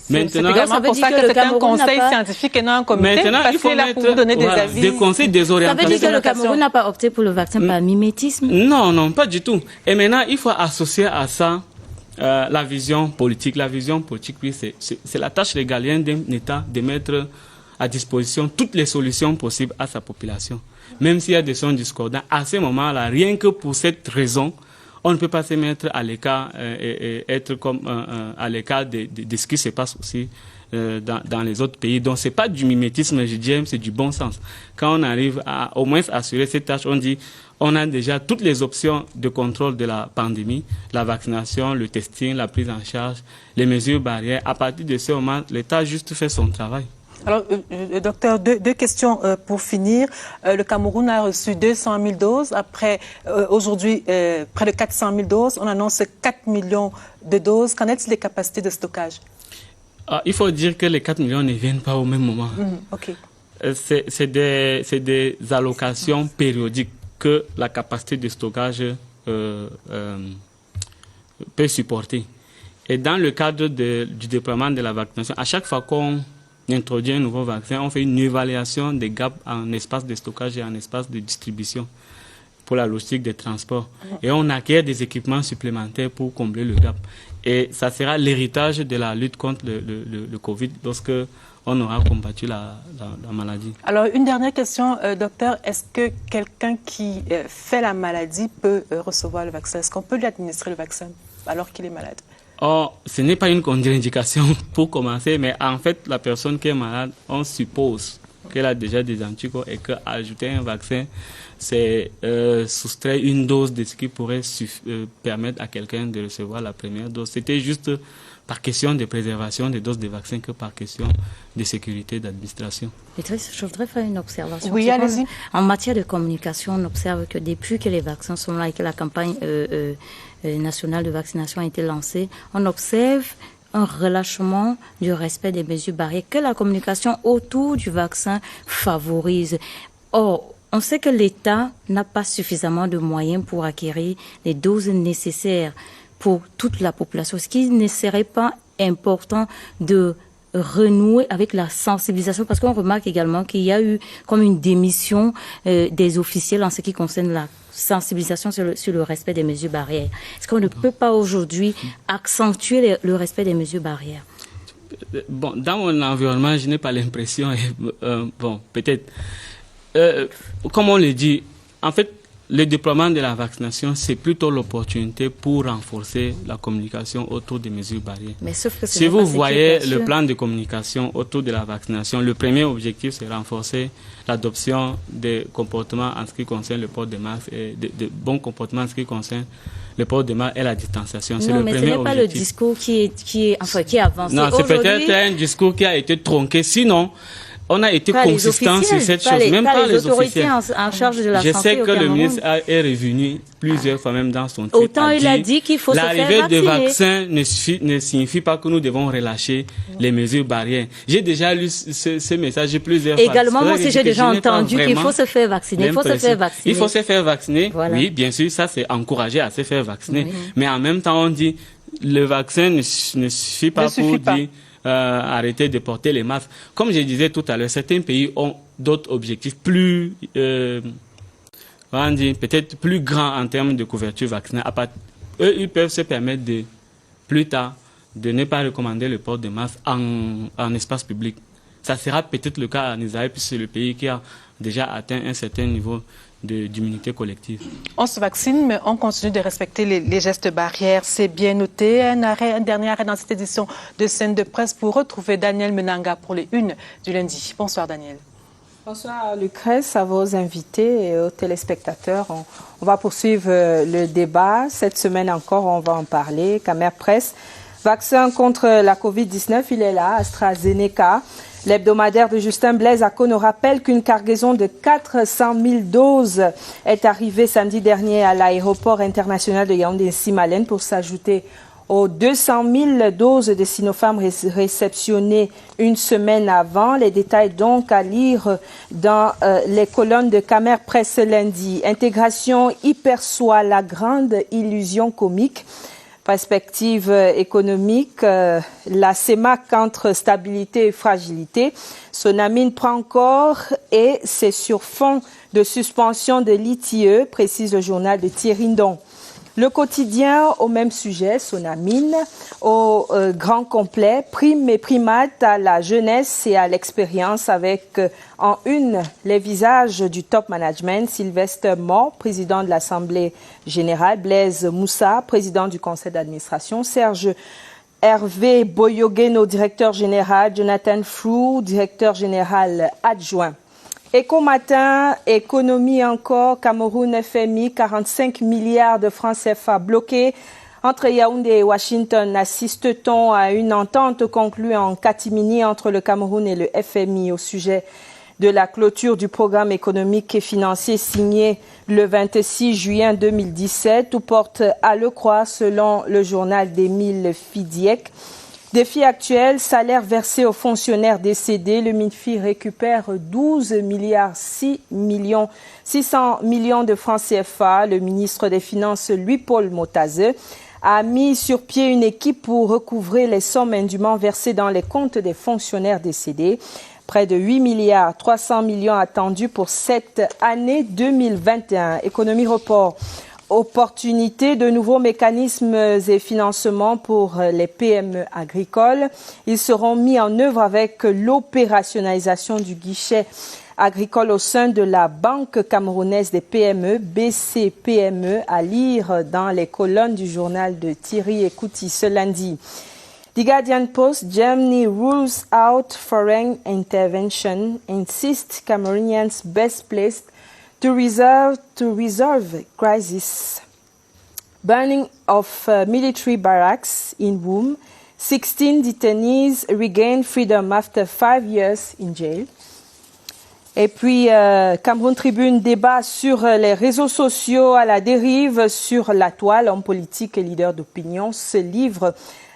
Maintenant, c'est également pour ça que c'est un conseil scientifique et non un comité. Maintenant, il faut mettre pour vous donner des avis. Des conseils, des orientations. Ça veut dire que le Cameroun n'a pas opté pour le vaccin par mimétisme? Non, pas du tout. Et maintenant, il faut associer à ça la vision politique. La vision politique, oui, c'est la tâche régalienne d'un État de mettre à disposition toutes les solutions possibles à sa population. Même s'il y a des sons discordants, à ce moment-là, rien que pour cette raison, on ne peut pas se mettre à l'écart et être comme à l'écart de ce qui se passe aussi dans les autres pays. Donc, c'est pas du mimétisme, je dirais, c'est du bon sens. Quand on arrive à au moins assurer cette tâche, on dit on a déjà toutes les options de contrôle de la pandémie, la vaccination, le testing, la prise en charge, les mesures barrières. À partir de ce moment, l'État juste fait son travail. Alors, docteur, deux questions pour finir. Le Cameroun a reçu 200 000 doses. Après, aujourd'hui, près de 400 000 doses. On annonce 4 millions de doses. Qu'en est-il des capacités de stockage? Il faut dire que les 4 millions ne viennent pas au même moment. Okay. C'est des allocations périodiques que la capacité de stockage peut supporter. Et dans le cadre du déploiement de la vaccination, à chaque fois qu'on introduit un nouveau vaccin, on fait une évaluation des gaps en espace de stockage et en espace de distribution pour la logistique des transports. Et on acquiert des équipements supplémentaires pour combler le gap. Et ça sera l'héritage de la lutte contre le Covid lorsque on aura combattu la maladie. Alors, une dernière question, docteur. Est-ce que quelqu'un qui fait la maladie peut recevoir le vaccin? Est-ce qu'on peut lui administrer le vaccin alors qu'il est malade? Ce n'est pas une contre-indication pour commencer, mais en fait, la personne qui est malade, on suppose qu'elle a déjà des anticorps et qu'ajouter un vaccin, c'est soustraire une dose de ce qui pourrait permettre à quelqu'un de recevoir la première dose. C'était juste par question de préservation des doses de vaccins que par question de sécurité d'administration. Je voudrais faire une observation. Oui, allez-y. En matière de communication, on observe que depuis que les vaccins sont là et que la campagne nationale de vaccination a été lancée, on observe un relâchement du respect des mesures barrières que la communication autour du vaccin favorise. Or, on sait que l'État n'a pas suffisamment de moyens pour acquérir les doses nécessaires pour toute la population, ce qui ne serait pas important de renouer avec la sensibilisation, parce qu'on remarque également qu'il y a eu comme une démission des officiels en ce qui concerne la sensibilisation sur le respect des mesures barrières. Est-ce qu'on ne peut pas aujourd'hui accentuer le respect des mesures barrières? Bon, dans mon environnement, je n'ai pas l'impression, bon, peut-être, comme on le dit, en fait, le déploiement de la vaccination, c'est plutôt l'opportunité pour renforcer la communication autour des mesures barrières. Mais sauf que si vous voyez le plan de communication autour de la vaccination, le premier objectif, c'est renforcer l'adoption des comportements en ce qui concerne le port de masque et de bons comportements en ce qui concerne le port de masque et la distanciation. C'est le premier objectif. Non, mais ce n'est pas le discours qui est avancé. Non, c'est peut-être un discours qui a été tronqué. Sinon, on a été consistant sur cette chose, même pas les autorités en charge de la santé. Je sais que le ministre est revenu plusieurs fois même dans son titre. Autant il a dit qu'il faut se faire vacciner. L'arrivée de vaccins ne signifie pas que nous devons relâcher les mesures barrières. J'ai déjà lu ce message plusieurs fois. Également, moi aussi j'ai déjà entendu qu'il faut se faire vacciner. Il faut se faire vacciner. Voilà. Oui, bien sûr, ça c'est encouragé à se faire vacciner. Mais en même temps, on dit le vaccin ne suffit pas pour dire arrêter de porter les masques. Comme je disais tout à l'heure, certains pays ont d'autres objectifs plus, peut-être plus grands en termes de couverture vaccinale. Eux, ils peuvent se permettre plus tard, de ne pas recommander le port de masque en espace public. Ça sera peut-être le cas en Israël, puisque c'est le pays qui a déjà atteint un certain niveau d'immunité collective. On se vaccine, mais on continue de respecter les gestes barrières. C'est bien noté. Un dernier arrêt dans cette édition de Scène de presse pour retrouver Daniel Menanga pour les unes du lundi. Bonsoir Daniel. Bonsoir Lucrèce, à vos invités et aux téléspectateurs. On va poursuivre le débat. Cette semaine encore, on va en parler. Camer Presse, vaccin contre la Covid-19, il est là, AstraZeneca. L'hebdomadaire de Justin Blaise Akono rappelle qu'une cargaison de 400 000 doses est arrivée samedi dernier à l'aéroport international de Yaoundé-Simalène pour s'ajouter aux 200 000 doses de Sinopharm réceptionnées une semaine avant. Les détails donc à lire dans les colonnes de Camer Presse lundi. Intégration hyper-soi, la grande illusion comique. Perspective économique, la CEMAC entre stabilité et fragilité. Sonamine prend corps et c'est sur fond de suspension de l'ITIE, précise le journal de Thierry Ndon. Le quotidien au même sujet, Sonamine, au grand complet, prime et primates à la jeunesse et à l'expérience avec en une les visages du top management, Sylvestre Mort, président de l'Assemblée générale, Blaise Moussa, président du conseil d'administration, Serge Hervé Boyogeno, directeur général, Jonathan Frou, directeur général adjoint. Éco Matin, économie encore, Cameroun FMI, 45 milliards de francs CFA bloqués. Entre Yaoundé et Washington, assiste-t-on à une entente conclue en catimini entre le Cameroun et le FMI au sujet de la clôture du programme économique et financier signé le 26 juin 2017, tout porte à le croire selon le journal d'Émile Fidiek. Défi actuel, salaire versé aux fonctionnaires décédés. Le MINFI récupère 12,6 millions de francs CFA. Le ministre des Finances, Louis-Paul Motazeux, a mis sur pied une équipe pour recouvrer les sommes indûment versées dans les comptes des fonctionnaires décédés. Près de 8 milliards 300 millions attendus pour cette année 2021. Économie report. Opportunités de nouveaux mécanismes et financements pour les PME agricoles. Ils seront mis en œuvre avec l'opérationnalisation du guichet agricole au sein de la Banque camerounaise des PME, BCPME, à lire dans les colonnes du journal de Thierry Ekouti ce lundi. The Guardian Post, Germany rules out foreign intervention, insists Cameroonians best placed to resolve crisis. Burning of military barracks in Woum, 16 detainees regain freedom after 5 years in jail. Et puis, Cameroun Tribune débat sur les réseaux sociaux à la dérive sur la toile. Hommes politiques et leaders d'opinion se livrent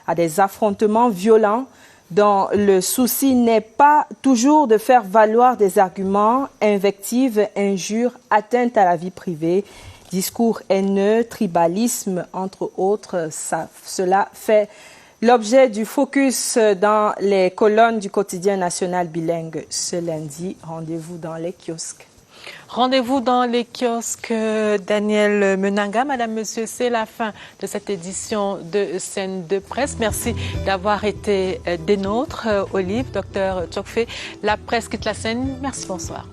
à des affrontements violents dont le souci n'est pas toujours de faire valoir des arguments, invectives, injures, atteintes à la vie privée, discours haineux, tribalisme, entre autres. Cela fait l'objet du focus dans les colonnes du quotidien national bilingue ce lundi. Rendez-vous dans les kiosques. Rendez-vous dans les kiosques. Daniel Menanga, Madame, Monsieur, c'est la fin de cette édition de Scène de Presse. Merci d'avoir été des nôtres. Olive, Docteur Tchokfé, la presse quitte la scène. Merci, bonsoir.